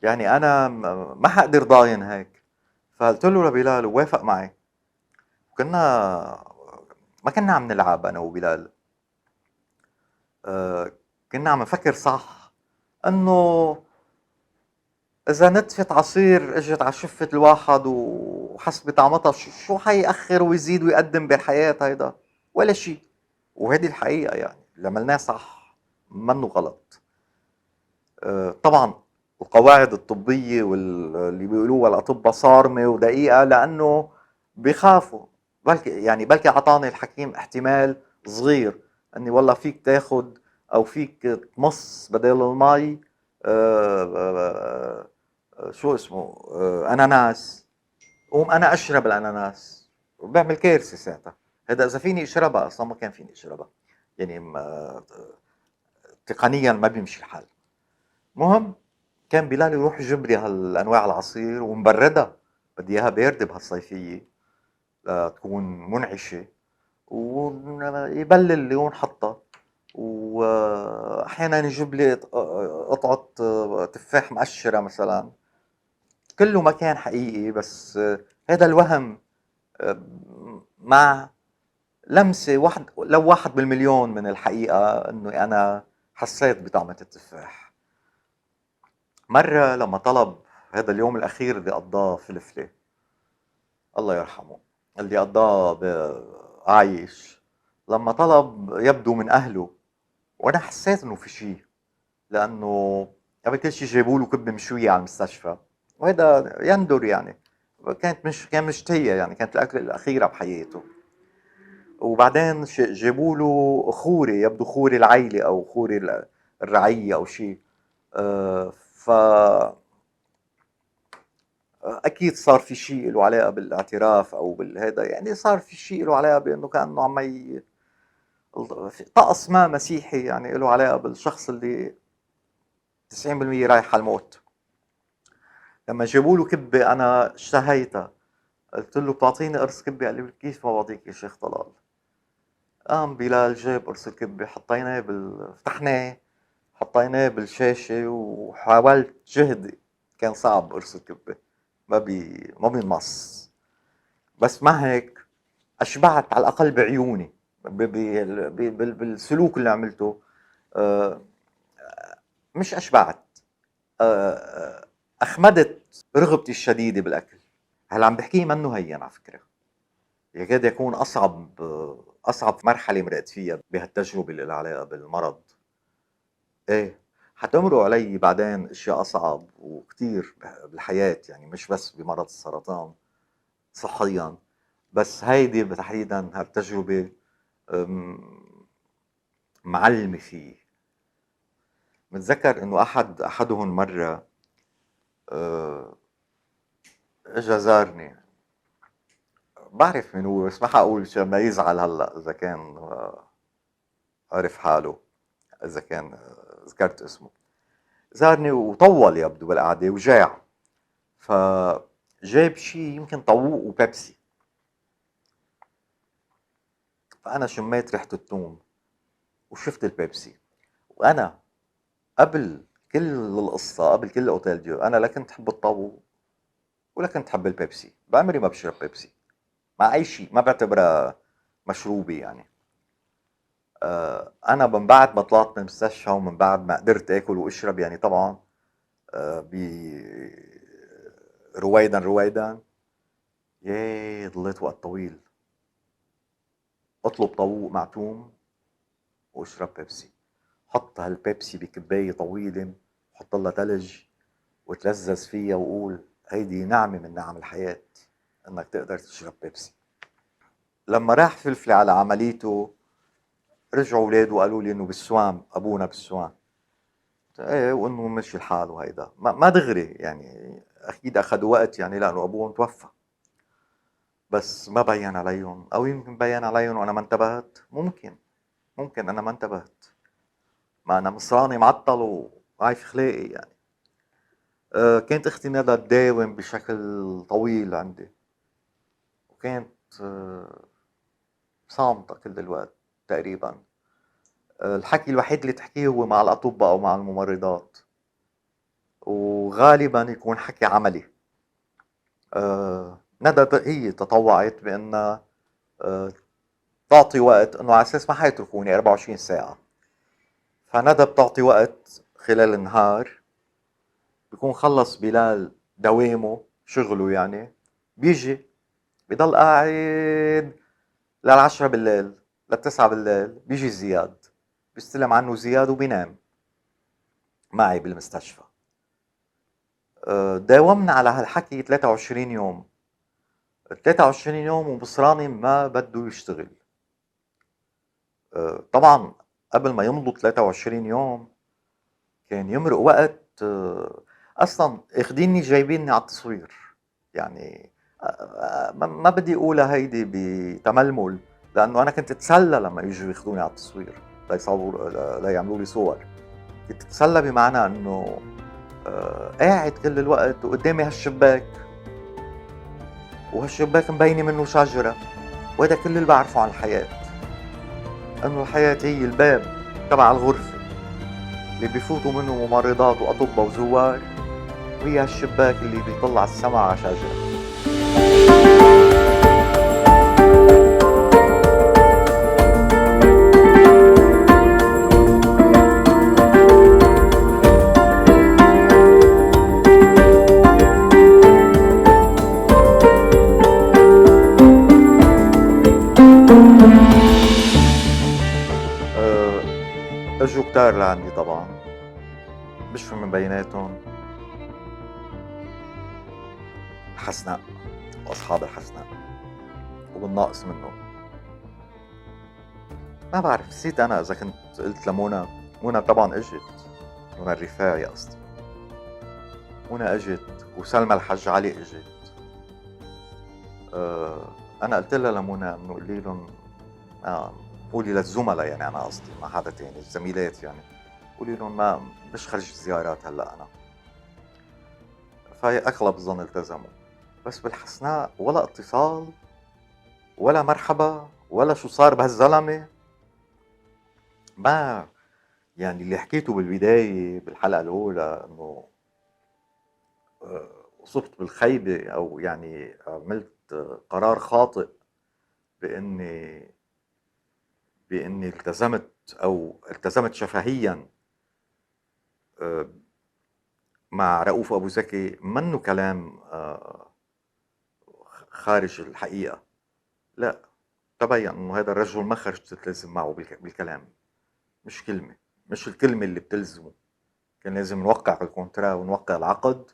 يعني انا ما حقدر ضاين هيك. فقلت له لبلال ووافق معي. كنا ما كنا عم نلعب انا وبلال. آه، كنا عم نفكر صح انه اذا نتفة عصير اجت على شفة الواحد وحس بطعمتها، شو حيأخر ويزيد ويقدم بالحياة هيدا؟ ولا شيء. وهذه الحقيقة يعني اللي عملناه صح، منه غلط. طبعا القواعد الطبية واللي بيقولوها الأطباء صارمة ودقيقة، لأنه بيخافوا. بلكي بلكي أعطاني الحكيم احتمال صغير أني والله فيك تاخد أو فيك تمص بدل المي شو اسمه أناناس. قوم أنا أشرب الأناناس وبعمل كارثة ساعتها. هذا إذا فيني أشربها، أصلا ما كان فيني أشربها يعني تقنيا ما بيمشي الحال. مهم كان بلال يروح يجيب لي هالانواع العصير ومبردة، بدي اياها باردة بهالصيفية لتكون منعشة، ويبلل لي ونحطها. واحيانا يجيب لي قطعة تفاح مقشرة مثلا. كله ما كان حقيقي، بس هذا الوهم مع لمسة واحد لو 1 بالمليون من الحقيقة انه انا حسيت بطعمة التفاح. مرة لما طلب هذا اليوم الأخير اللي قضاه فلفلة، الله يرحمه، اللي قضاه عايش، لما طلب يبدو من أهله وانا حسيت انه في شيء، لانه قبل كل شيء جابوا له كبه مشويه على المستشفى، وهذا يندر يعني. كان مشتهية يعني، كانت الاكله الاخيره بحياته. وبعدين جابوا له خوري، يبدو خوري العيلة او خوري الرعية او شيء. ف اكيد صار في شيء له علاقه بالاعتراف او بالهذا، يعني صار في شيء له علاقه بانه كانه في طقس ما مسيحي يعني له علاقه بالشخص اللي 90% رايح على الموت. لما جابوا له كبه انا اشتهيتها، قلت له بتعطيني قرص كبه؟ قال لي كيف ما بعطيك يا شيخ طلال. قام بلال جاب قرص الكبه، فتحناه، حطيناه بالشاشه، وحاولت جهدي، كان صعب قرص الكبه، ما بينمص. بس مع هيك اشبعت على الاقل بعيوني بالسلوك اللي عملته. آه، مش اشبعت، اخمدت رغبتي الشديده بالاكل. هلا عم بحكيه منه هين على فكره، يكاد يكون اصعب مرحله مرقت فيها بهالتجربه اللي لها علاقه بالمرض. ايه، حتمرق علي بعدين اشياء اصعب وكتير بالحياه، يعني مش بس بمرض السرطان صحيا، بس هيدي تحديدا هالتجربه معلمة فيه. متذكر انه احدهم مرة اجا زارني، بعرف من هو بس ما حقول شيء ما يزعل هلا اذا كان عرف حاله، اذا كان ذكرت اسمه. زارني وطول يبدو بالقعدة وجاع، فجاب شيء يمكن طاووق وبيبسي، فانا شميت ريحة الثوم وشفت البيبسي. وانا قبل كل القصة، قبل كل اوتيل ديو، انا لا كنت حب الطاووق ولا كنت حب البيبسي، بعمري ما بشرب بيبسي مع اي شيء، ما بعتبرها مشروبي يعني. انا من بعد ما طلعت من المستشفى ومن بعد ما قدرت اكل واشرب يعني طبعا، ب رويدا رويدا، ياه ضليت وقت طويل اطلب طاووق مع توم واشرب بيبسي. حط هالبيبسي بكباية طويلة، حط لها تلج وتلذذ فيها، وقول هيدي نعمة من نعم الحياة انك تقدر تشرب بيبسي. لما راح فلفلي على عمليته، رجعوا اولاده وقالوا لي انه بالسوام، ابونا بالسوام. ايه، وانه مشي الحال، وهيدا ما دغري يعني، اكيد اخذوا وقت يعني لانه ابوهم توفى. بس ما بين عليهم، او يمكن بين عليهم وانا ما انتبهت، ممكن انا ما انتبهت، ما انا مصراني معطل وعايف خلاقي يعني. كانت اختي ندى تداوم بشكل طويل عندي، وكانت صامتة كل الوقت تقريبا. الحكي الوحيد اللي تحكيه هو مع الأطباء أو مع الممرضات، وغالبا يكون حكي عملي. ندى هي تطوعت بأنها تعطي وقت، أنه على أساس ما حيتركوني 24 ساعة، فندى بتعطي وقت خلال النهار، بيكون خلص بلال دوامه شغله يعني، بيجي بضل قاعد لل10 بالليل، لل9 بالليل، بيجي زياد، بيستلم عنه زياد وبينام معي بالمستشفى. داومنا على هالحكي 23 يوم، 23 يوم وبصراني ما بده يشتغل. طبعا قبل ما يمضوا 23 يوم كان يمرق وقت. اصلا اخديني جايبيني على التصوير يعني. ما بدي اقولها هيدي بتململ، لانه انا كنت اتسلى لما يجوا ياخذوني على التصوير ليصوروا ليعملوا لي صور. كنت اتسلى بمعنى انه قاعد كل الوقت وقدامي هالشباك، وهالشباك مبينه منه شجره، وهذا كل اللي بعرفه عن الحياه، انه الحياه هي الباب تبع الغرفه اللي بيفوتوا منه ممرضات واطباء وزوار، وهي هالشباك اللي بيطلع على السما على شجره. اجوا كتار لعندي طبعا، بشفي من بيناتهم الحسناء وأصحاب الحسناء، وبالناقص منه ما بعرف. نسيت أنا إذا كنت قلت لمنى. منى طبعا إجت، منى الرفاعي قصدي. منى إجت وسلمى الحج علي إجت. أنا قلت لها لمنى إنه قولي لهم، قولي للزملاء يعني، أنا قصدي مع حدا تاني، الزميلات يعني، قولي لهم ما مش خرج زيارات هلا أنا. فهي أغلب الظن التزموا، بس بالحسناء ولا اتصال ولا مرحبا ولا شو صار بهالزلمة. ما يعني اللي حكيته بالبداية بالحلقة الأولى إنه أصبت بالخيبة، أو يعني عملت قرار خاطئ بإني التزمت شفهيا مع رؤوف أبو زكي. منه كلام خارج الحقيقة، لا، تبين إنه هذا الرجل ما خرج تتلزم معه بالكلام، مش كلمة، مش الكلمة اللي بتلزمه. كان لازم نوقع الكونترا ونوقع العقد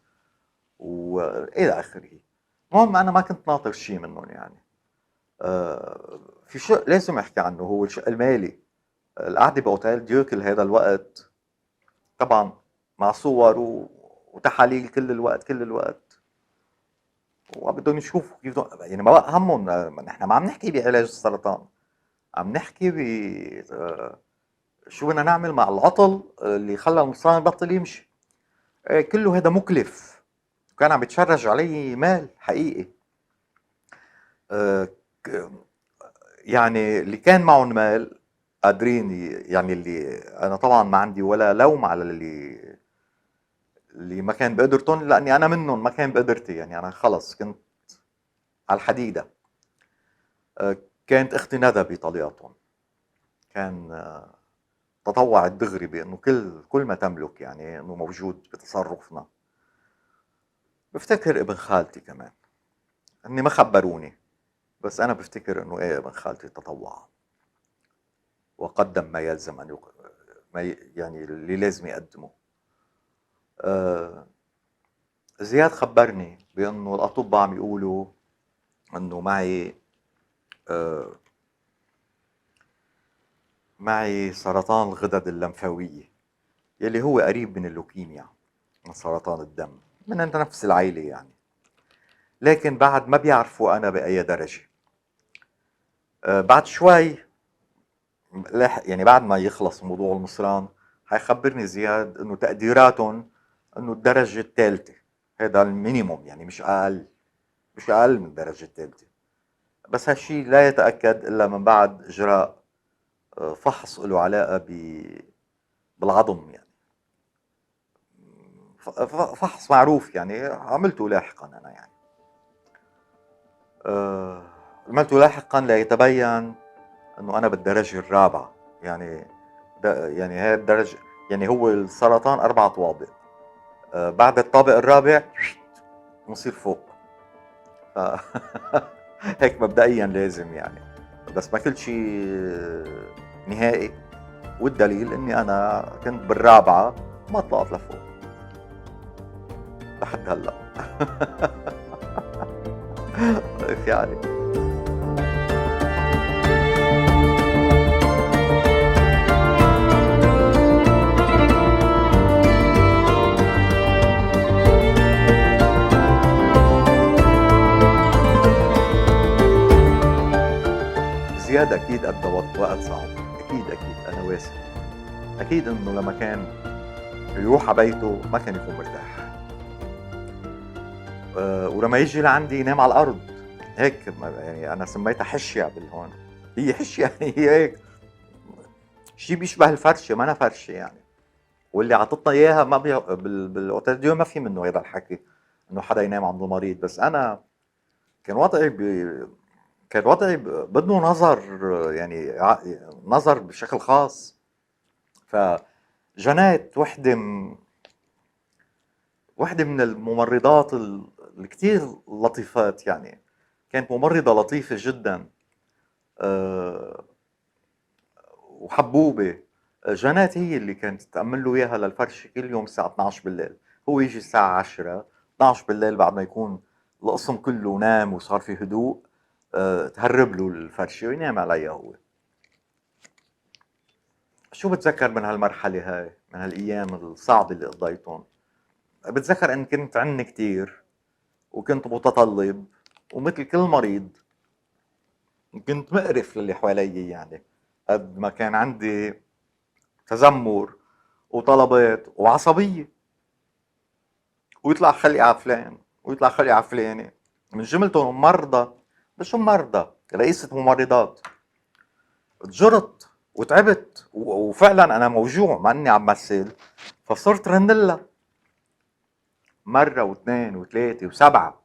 وإلى آخره. المهم أنا ما كنت ناطر شيء منهم يعني. في شيء لازم أحكي عنه، هو الشق المالي. القعدة بأوتيل ديوكل هذا الوقت طبعا مع صور وتحاليل كل الوقت، وبدهم يشوفوا كيف يعني ما بقى همهم. نحن ما عم نحكي بعلاج السرطان، عم نحكي شو بدنا نعمل مع العطل اللي خلى المصنع يبطل يمشي. كله هذا مكلف، وكان عم يتشرج علي مال حقيقي. آه، يعني اللي كان معهم مال قادرين يعني اللي انا طبعا ما عندي ولا لوم على اللي ما كان بقدرتهم، لاني انا منهم ما كان بقدرتي يعني. انا خلص كنت على الحديده. كانت اختي ندى بطليقتهم، كان تطوع الدغري بانه كل ما تملك يعني انه موجود بتصرفنا. بفتكر ابن خالتي كمان، اني ما خبروني، بس انا بفتكر انه ايه، ابن خالتي تطوع وقدم ما يلزم ان يعني اللي لازم يقدمه. زياد خبرني بانه الاطباء عم يقولوا انه آه، معي سرطان الغدد اللمفاوية، يلي هو قريب من اللوكيميا، من سرطان الدم، من نفس العيلة يعني. لكن بعد ما بيعرفوا أنا بأي درجة. بعد شوي يعني بعد ما يخلص موضوع المصران، حيخبرني زياد انه تقديراتهم انه الدرجة الثالثة، هذا المينيموم يعني، مش اقل من الدرجة الثالثة. بس هالشي لا يتأكد الا من بعد اجراء فحص له علاقة بالعظم يعني. فحص معروف يعني، عملته لاحقا انا يعني. عملته لاحقا ليتبين انه انا بالدرجة الرابعة يعني. يعني هاي الدرجة، يعني هو السرطان 4 طوابق. بعد الطابق الرابع نصير فوق. ف... هيك مبدئيا لازم يعني، بس ما كل شيء نهائي. والدليل اني انا كنت بالرابعة ما طلعت لفوق لحد هلا. كيف يعني؟ زياد اكيد قضى وقت صعب، اكيد انا واثق. اكيد انه لما كان يروح على بيته ما كان يكون مرتاح. ولما يجي لعندي ينام على الارض هيك. يعني انا سميتها حشيه بالهون. هي حشيه يعني، هي هيك شيء بيشبه الفرشه، ما أنا فرشه يعني. واللي عطتنا اياها ما بالاوتيل ديو ما في منه هذا الحكي انه حدا ينام عند المريض. بس انا كان وضعي بده نظر يعني، نظر بشكل خاص. فجنات وحده من الممرضات الكتير لطيفات يعني. كانت ممرضة لطيفة جدا، وحبوبة. جنات هي اللي كانت تأمن له إياها للفرشة كل يوم الساعة 12 بالليل. هو يجي الساعة 10 12 بالليل بعد ما يكون القسم كله نام وصار في هدوء، تهرب له الفرشة وينام عليها هو. شو بتذكر من هالمرحلة هاي، من هالأيام الصعبة اللي قضيتهم؟ بتذكر أن كنت عني كتير وكنت متطلب ومثل كل مريض كنت مقرف للي حوالي، يعني قد ما كان عندي تذمر وطلبات وعصبية، ويطلع خلي عفلان ويطلع خلي عفلانة من جملتهم مرضى. مش مرضى، رئيسة ممرضات. تجرت وتعبت وفعلا انا موجوع مع اني عم مثل، فصرت رنلها مرة واثنين وثلاثة وسبعة،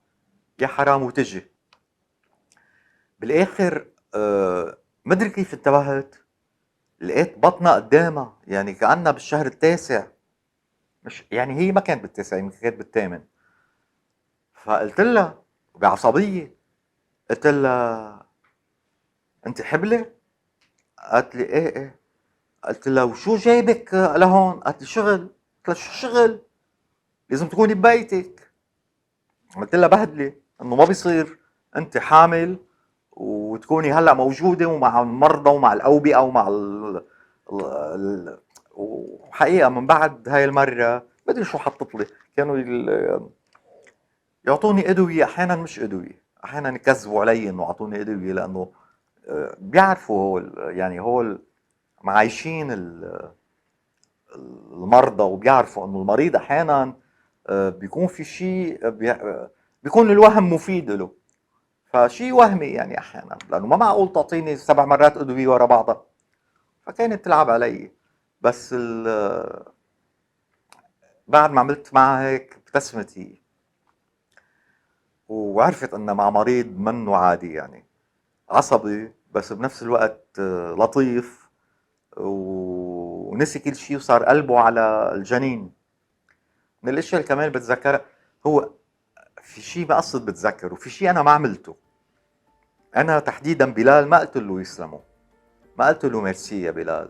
يا حرام وتجي بالاخر. مدري كيف انتبهت، لقيت بطنها قدامها يعني كأنها بالشهر التاسع، مش يعني هي ما كانت بالتاسع، يمكن كانت بالثامن. فقلت لها بعصبية، قلت لها انت حبلة؟ قالت لي ايه ايه. قلت لها وشو جايبك لهون؟ قالت لي شغل. قلت لها شو شغل؟ لازم تكوني ببيتك. قلت لها بهدلي انه ما بيصير انت حامل وتكوني هلا موجوده ومع المرضى ومع الاوبئه ومع وحقيقه من بعد هاي المره بدري شو حطت لي. كانوا يعطوني ادويه، احيانا مش ادويه، احيانا يكذبوا علي انه اعطوني ادويه، لانه بيعرفوا يعني هول معايشين المرضى وبيعرفوا انه المريض احيانا بيكون في شيء بيكون الوهم مفيد له، فشيء وهمي يعني احيانا، لانه ما معقول تعطيني 7 مرات ادويه ورا بعضها. فكانت تلعب علي. بس بعد ما عملت معها هيك ابتسمت هي، وعرفت انها مع مريض منه عادي، يعني عصبي بس بنفس الوقت لطيف، ونسي كل شيء وصار قلبه على الجنين. من الاشياء اللي كمان بتذكرها، هو في شيء بقصد بتذكر وفي شيء انا ما عملته. انا تحديدا بلال ما قلت له يسلمه، ما قلت له ميرسي يا بلال،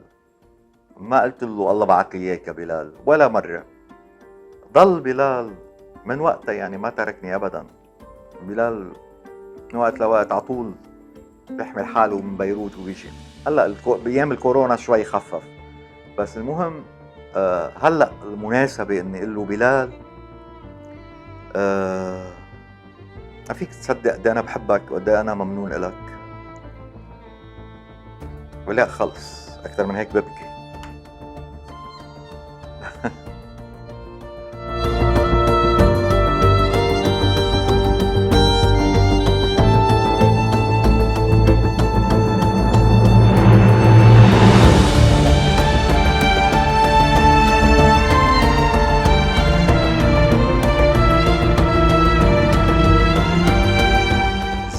ما قلت له الله بعث لي اياك يا بلال ولا مره. ضل بلال من وقتها يعني ما تركني ابدا. بلال من وقت لوقت على طول بيحمل حاله من بيروت وبيجي. هلا بايام الكورونا شوي خفف، بس المهم هلا المناسبه اني اقول له بلال ما فيك تصدق قد انا بحبك وقد انا ممنون لك. ولا خلص اكثر من هيك ببكي.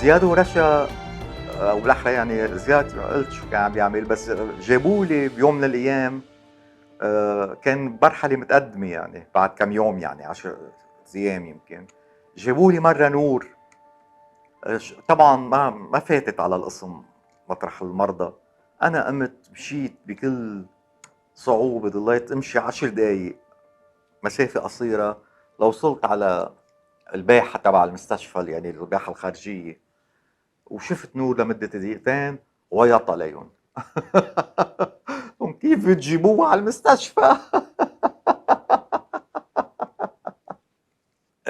زياد ورشا، او بالاحرى يعني زياد قلت شو كان عم بيعمل، بس جابوا لي بيوم من الايام كان مرحله متقدمه يعني بعد كم يوم، يعني 10 ايام يمكن. جابوا لي مره نور، طبعا ما فاتت على القسم مطرح المرضى. انا قمت مشيت بكل صعوبه، ضليت امشي 10 دقائق مسافه قصيره لوصلت على الباحه تبع المستشفى، يعني الباحه الخارجيه، وشفت نور لمدة دقيقتين ويط عليهم. كيف بتجيبوه على المستشفى؟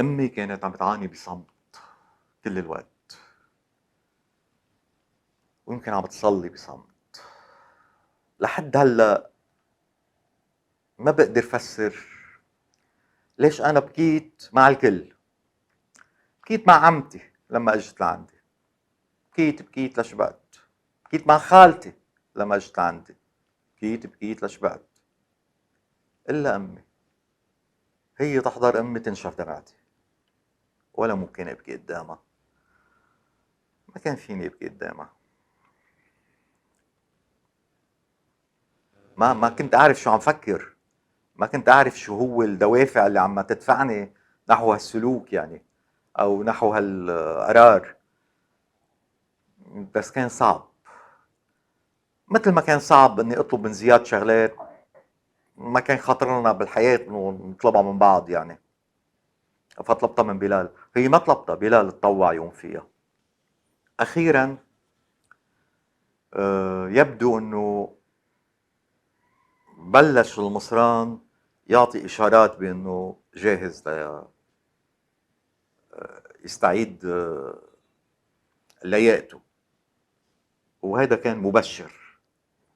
امي كانت عم تعاني بصمت كل الوقت، ويمكن عم تصلي بصمت. لحد هلا ما بقدر فسر ليش انا بكيت مع الكل. بكيت مع عمتي لما اجت لعندي، بكيت لشبعت. بكيت مع خالتي لما اجت لعندي، بكيت لشبعت. الا امي، هي تحضر امي تنشف دمعتي، ولا ممكن ابكي قدامها. ما كان فيني ابكي قدامها. ما كنت اعرف شو عم فكر، ما كنت اعرف شو هو الدوافع اللي عم تدفعني نحو هالسلوك يعني، او نحو هالقرار. بس كان صعب، مثل ما كان صعب اني اطلب من زياد شغلات ما كان خاطرنا بالحياة انه نطلبها من بعض يعني. فطلبتها من بلال، هي ما طلبتها، بلال تطوع يوم فيها. اخيرا يبدو انه بلش المصران يعطي اشارات بانه جاهز يستعيد لياقته، وهذا كان مبشر.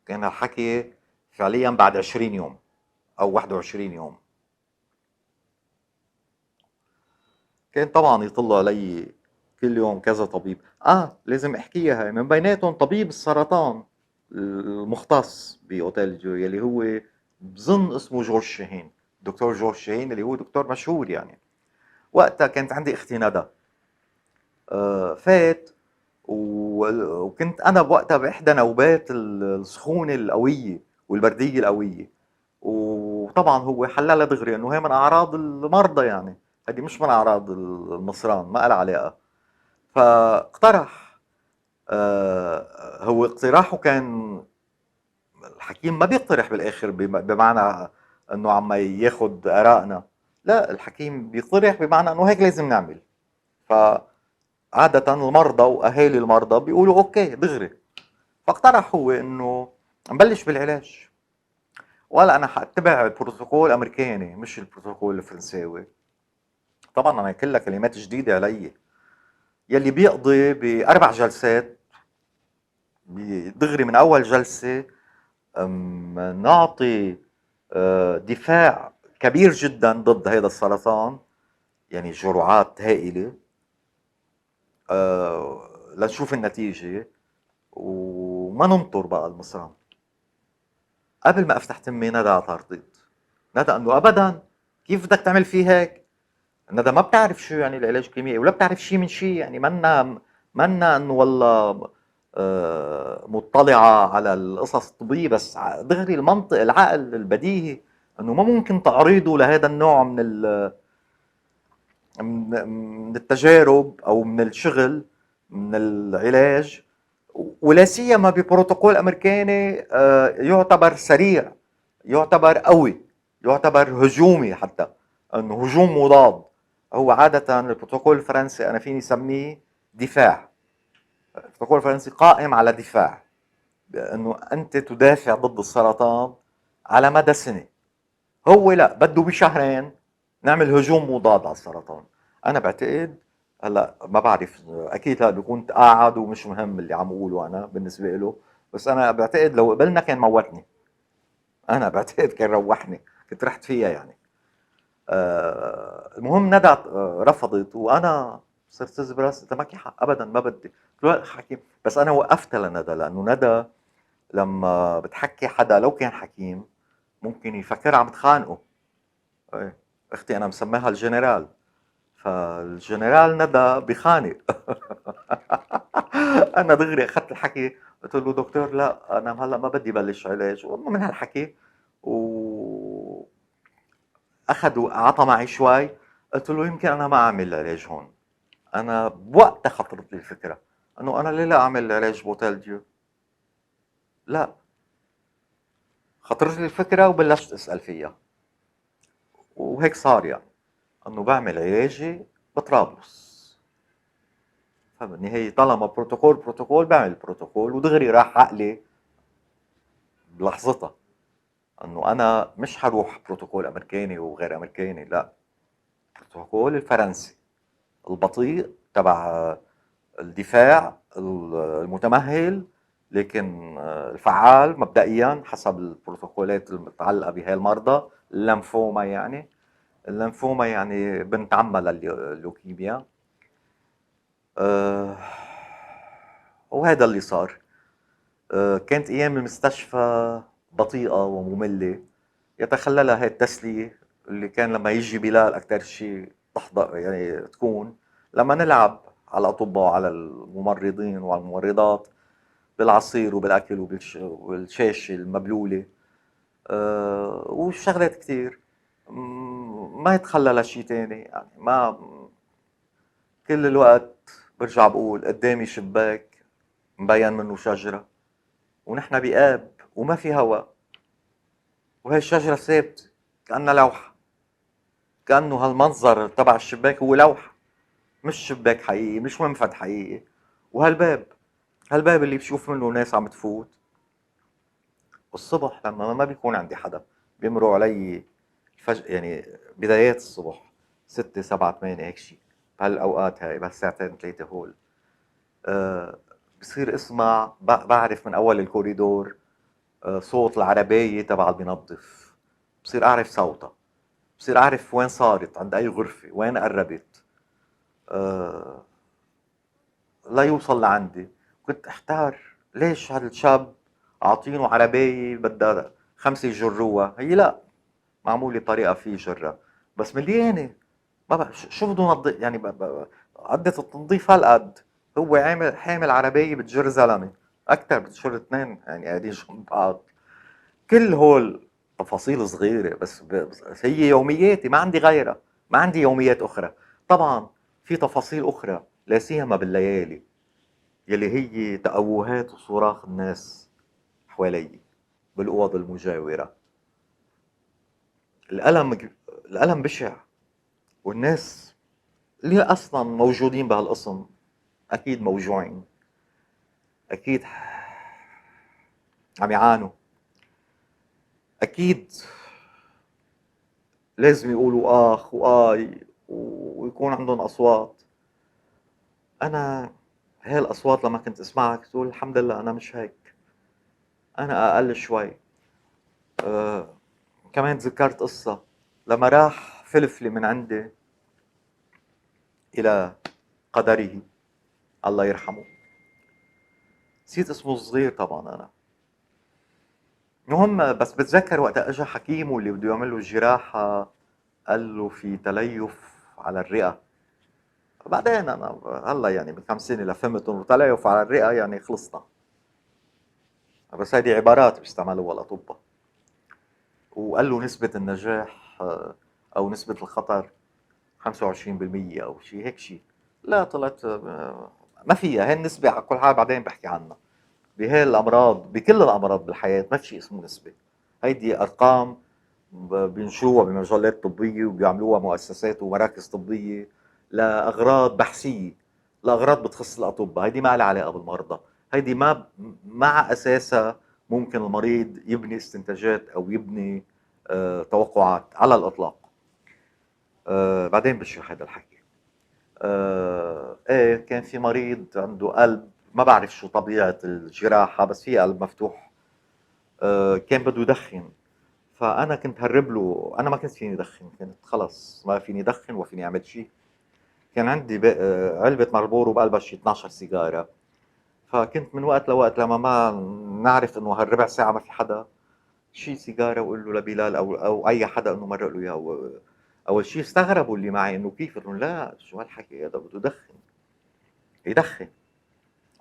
كان الحكي فعليا بعد 20 يوم او 21 يوم. كان طبعا يطل علي كل يوم كذا طبيب، لازم احكيها هاي، من بيناتهم طبيب السرطان المختص باوتيل جو يلي هو بظن اسمه جورج شاهين، دكتور جورج شاهين اللي هو دكتور مشهور يعني. وقتها كانت عندي اختي ندى، فات وكنت انا بوقتها باحدى نوبات السخونه القويه والبرديه القويه، وطبعا هو حللها دغري انه هي من اعراض المرضى يعني، هذه مش من اعراض المصران، ما لها علاقه. فاقترح، هو اقتراحه كان، الحكيم ما بيقترح بالاخر بمعنى انه عم ياخد ارائنا، لا الحكيم بيقترح بمعنى انه هيك لازم نعمل. فعادة المرضى واهالي المرضى بيقولوا اوكي دغري. فاقترح هو انه نبلش بالعلاج، ولا انا حاتبع البروتوكول الامريكاني مش البروتوكول الفرنساوي. طبعا انا كلها كلمات جديده علي. يلي بيقضي باربع جلسات، دغري من اول جلسه نعطي دفاع كبير جدا ضد هذا السرطان، يعني جرعات هائله، لنشوف النتيجه، وما ننطر بقى المصران. قبل ما افتح تمي ندى اعترضت، ندى انه ابدا، كيف بدك تعمل فيه هيك؟ ندى ما بتعرف شو يعني العلاج الكيميائي، ولا بتعرف شيء من شيء يعني، منا انه والله مطلعة على القصص الطبية، بس دغري المنطق العقل البديهي انه ما ممكن تعريضه لهذا النوع من التجارب او من الشغل، من العلاج، ولا سيما ببروتوكول امريكاني يعتبر سريع، يعتبر قوي، يعتبر هجومي حتى، انه هجوم مضاد. هو عادة البروتوكول الفرنسي انا فيني اسميه دفاع. البروتوكول الفرنسي قائم على دفاع، انه انت تدافع ضد السرطان على مدى سنة. هو لا، بده بشهرين نعمل هجوم مضاد على السرطان. انا بعتقد، هلا ما بعرف اكيد هلا بيكون تقاعد ومش مهم اللي عم اقوله انا بالنسبه له، بس انا بعتقد لو قبلنا كان موتني. انا بعتقد كان روحني، كنت رحت فيها يعني. المهم ندى رفضت، وانا صرت هز براسي، انت ماكي حق ابدا، ما بدي. قلت له حكيم، بس انا وقفتها لندى، لانه ندى لما بتحكي حدا لو كان حكيم ممكن يفكر عم تخانقه. إيه. اختي انا مسماها الجنرال، فالجنرال ندى بخانق. انا دغري اخذت الحكي، قلت له دكتور لا انا هلا ما بدي بلش علاج من هالحكي، و اخذوا عطى معي شوي. قلت له يمكن انا ما اعمل علاج هون. انا بوقتها خطرت لي الفكره انه انا ليه لا اعمل علاج بوتيل ديو. لا، خطرت لي الفكره وبلشت اسال فيها، وهيك صار يعني، انه بعمل علاجي بطرابلس. فبالنهاية طالما بروتوكول بعمل بروتوكول، ودغري راح عقلي بلحظتها انه انا مش حروح بروتوكول امريكاني وغير امريكاني، لا، بروتوكول الفرنسي البطيء تبع الدفاع المتمهل، لكن الفعال مبدئيا حسب البروتوكولات المتعلقة بهاي المرضى. الليمفوما يعني، الليمفوما يعني بنت عمها لللوكيميا. أه وهذا اللي صار. كانت ايام المستشفى بطيئة ومملة، يتخللها هاي التسلية اللي كان لما يجي بلال اكثر شيء تحضر يعني تكون لما نلعب على الاطباء وعلى الممرضين وعلى الممرضات بالعصير وبالاكل والشاشة المبلولة، وشغلات كتير. ما يتخلى لشيء تاني يعني، ما كل الوقت برجع بقول قدامي شباك مبين منه شجرة، ونحن بقاب وما في هواء، وهي الشجرة ثابتة كأنها لوحة، كأنه هالمنظر تبع الشباك هو لوحة، مش شباك حقيقي، مش منفذ حقيقي. وهالباب، هالباب اللي بشوف منه ناس عم تفوت الصبح لما ما بيكون عندي حدا، بيمروا علي يعني بدايات الصبح 6 7 8 هيك شيء، بهالاوقات هاي بهالساعتين ثلاثه هول. أه بصير اسمع، بعرف من اول الكوريدور صوت العربية تبع اللي بينظف، بصير اعرف صوتها، بصير اعرف وين صارت، عند اي غرفة، وين قربت. أه لا يوصل لعندي. كنت احتار ليش هالشاب اعطينه عربية بدها 5 يجروها، هي لا معمولة بطريقة فيه جرة، بس مليانة. ما بقى شو بده ينظف يعني عدة التنظيف هالقد. هو عامل حامل عربية بتجر زلمة أكتر، بتجر اثنين يعني قاعدين جنب بعض. كل هول تفاصيل صغيرة، بس هي يومياتي، ما عندي غيرها، ما عندي يوميات أخرى. طبعا في تفاصيل أخرى لا سيما بالليالي، يلي هي تأوهات وصراخ الناس حوالي بالأوض المجاورة. الألم، الألم بشع، والناس اللي اصلا موجودين بهالقسم اكيد موجوعين، اكيد عم يعانوا، اكيد لازم يقولوا اخ واي ويكون عندهم اصوات. انا هاي الاصوات لما كنت اسمعها كنت اقول الحمد لله انا مش هيك، انا اقل شوي. أه كمان تذكرت قصة لما راح فلفلي من عندي الى قدره، الله يرحمه، نسيت اسمه الصغير طبعا انا. المهم بس بتذكر وقت اجى حكيمه اللي بده يعمل له الجراحة، قال له في تليف على الرئة. بعدين انا هلا يعني من كم سنة لفهمت انه تليف على الرئة يعني خلصنا، بس هذه عبارات بيستعملوها الاطباء. وقال له نسبة النجاح او نسبة الخطر 25% او شيء هيك شيء. لا طلعت ما فيها هاي النسبة، على كل حال بعدين بحكي عنها. بهاي الامراض، بكل الامراض بالحياة ما في شيء اسمه نسبة، هيدي ارقام بينشروها بمجلات طبية وبيعملوها مؤسسات ومراكز طبية لأغراض بحثية، لأغراض بتخص الأطباء. هيدي ما لها علاقة بالمرضى، هيدي ما مع أساسها ممكن المريض يبني استنتاجات أو يبني توقعات على الإطلاق. بعدين بشرح هذا الحكي. ايه كان في مريض عنده قلب، ما بعرف شو طبيعة الجراحة بس في قلب مفتوح. كان بده يدخن، فانا كنت هرب له، انا ما كنت فيني ادخن، كنت خلص ما فيني ادخن ولا فيني اعمل شيء. كان عندي علبه مارلبورو بقلبها شي 12 سيجاره. فكنت من وقت لوقت لما ما نعرف انه هالربع ساعه ما في حدا، شي سيجاره واقول له لبلال او اي حدا انه مرق له اياه. اول شيء استغربوا اللي معي انه كيف، قلت لهم لا شو هالحكي هذا بده يدخن، يدخن.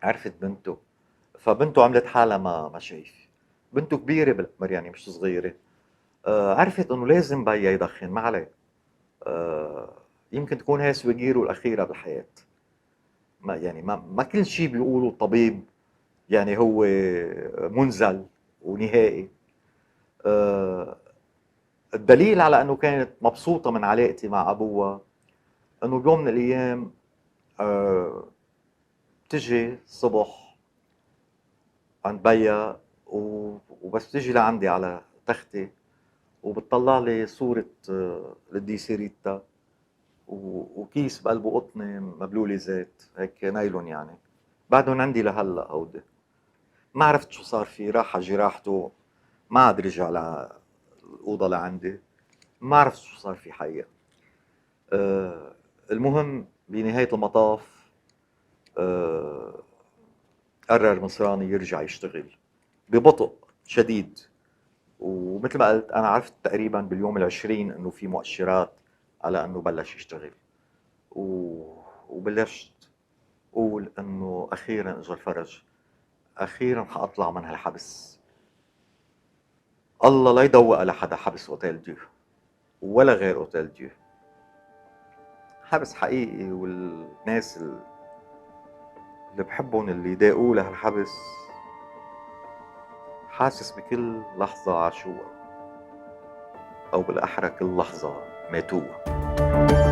عرفت بنته، فبنته عملت حالها ما شايف، بنته كبيره بالعمر يعني مش صغيره. عرفت انه لازم بيا يدخن ما عليه. يمكن تكون هي سويجيره الأخيرة بالحياة. ما يعني ما كل شيء بيقوله الطبيب يعني هو منزل ونهائي. آه، الدليل على أنه كانت مبسوطة من علاقتي مع أبوها أنه بيوم من الأيام آه، بتجي الصبح عند بيا وبس تجي لعندي على تختي وبتطلع لي صورة القديسة ريتا وكيس بقلبه قطنة مبلولة زيت هيك نايلون يعني، بعدهم عندي لهلا هودي. ما عرفت شو صار فيه، راح على جراحته ما عاد رجع للأوضة لعندي، ما عرفت شو صار فيه حقيقة. أه المهم بنهاية المطاف أه قرر مصراني يرجع يشتغل ببطء شديد. ومثل ما قلت أنا عرفت تقريبا باليوم العشرين إنه في مؤشرات على إنه بلش يشتغل. وبلشت أقول إنه أخيرا إجا الفرج، أخيرا حأطلع من هالحبس. الله لا يدوق لحدا حبس أوتيل ديو ولا غير أوتيل ديو، حبس حقيقي. والناس اللي بحبهم اللي ضاقوا لهالحبس حاسس بكل لحظة عاشوها. أو بالأحرى كل لحظة ماتوها.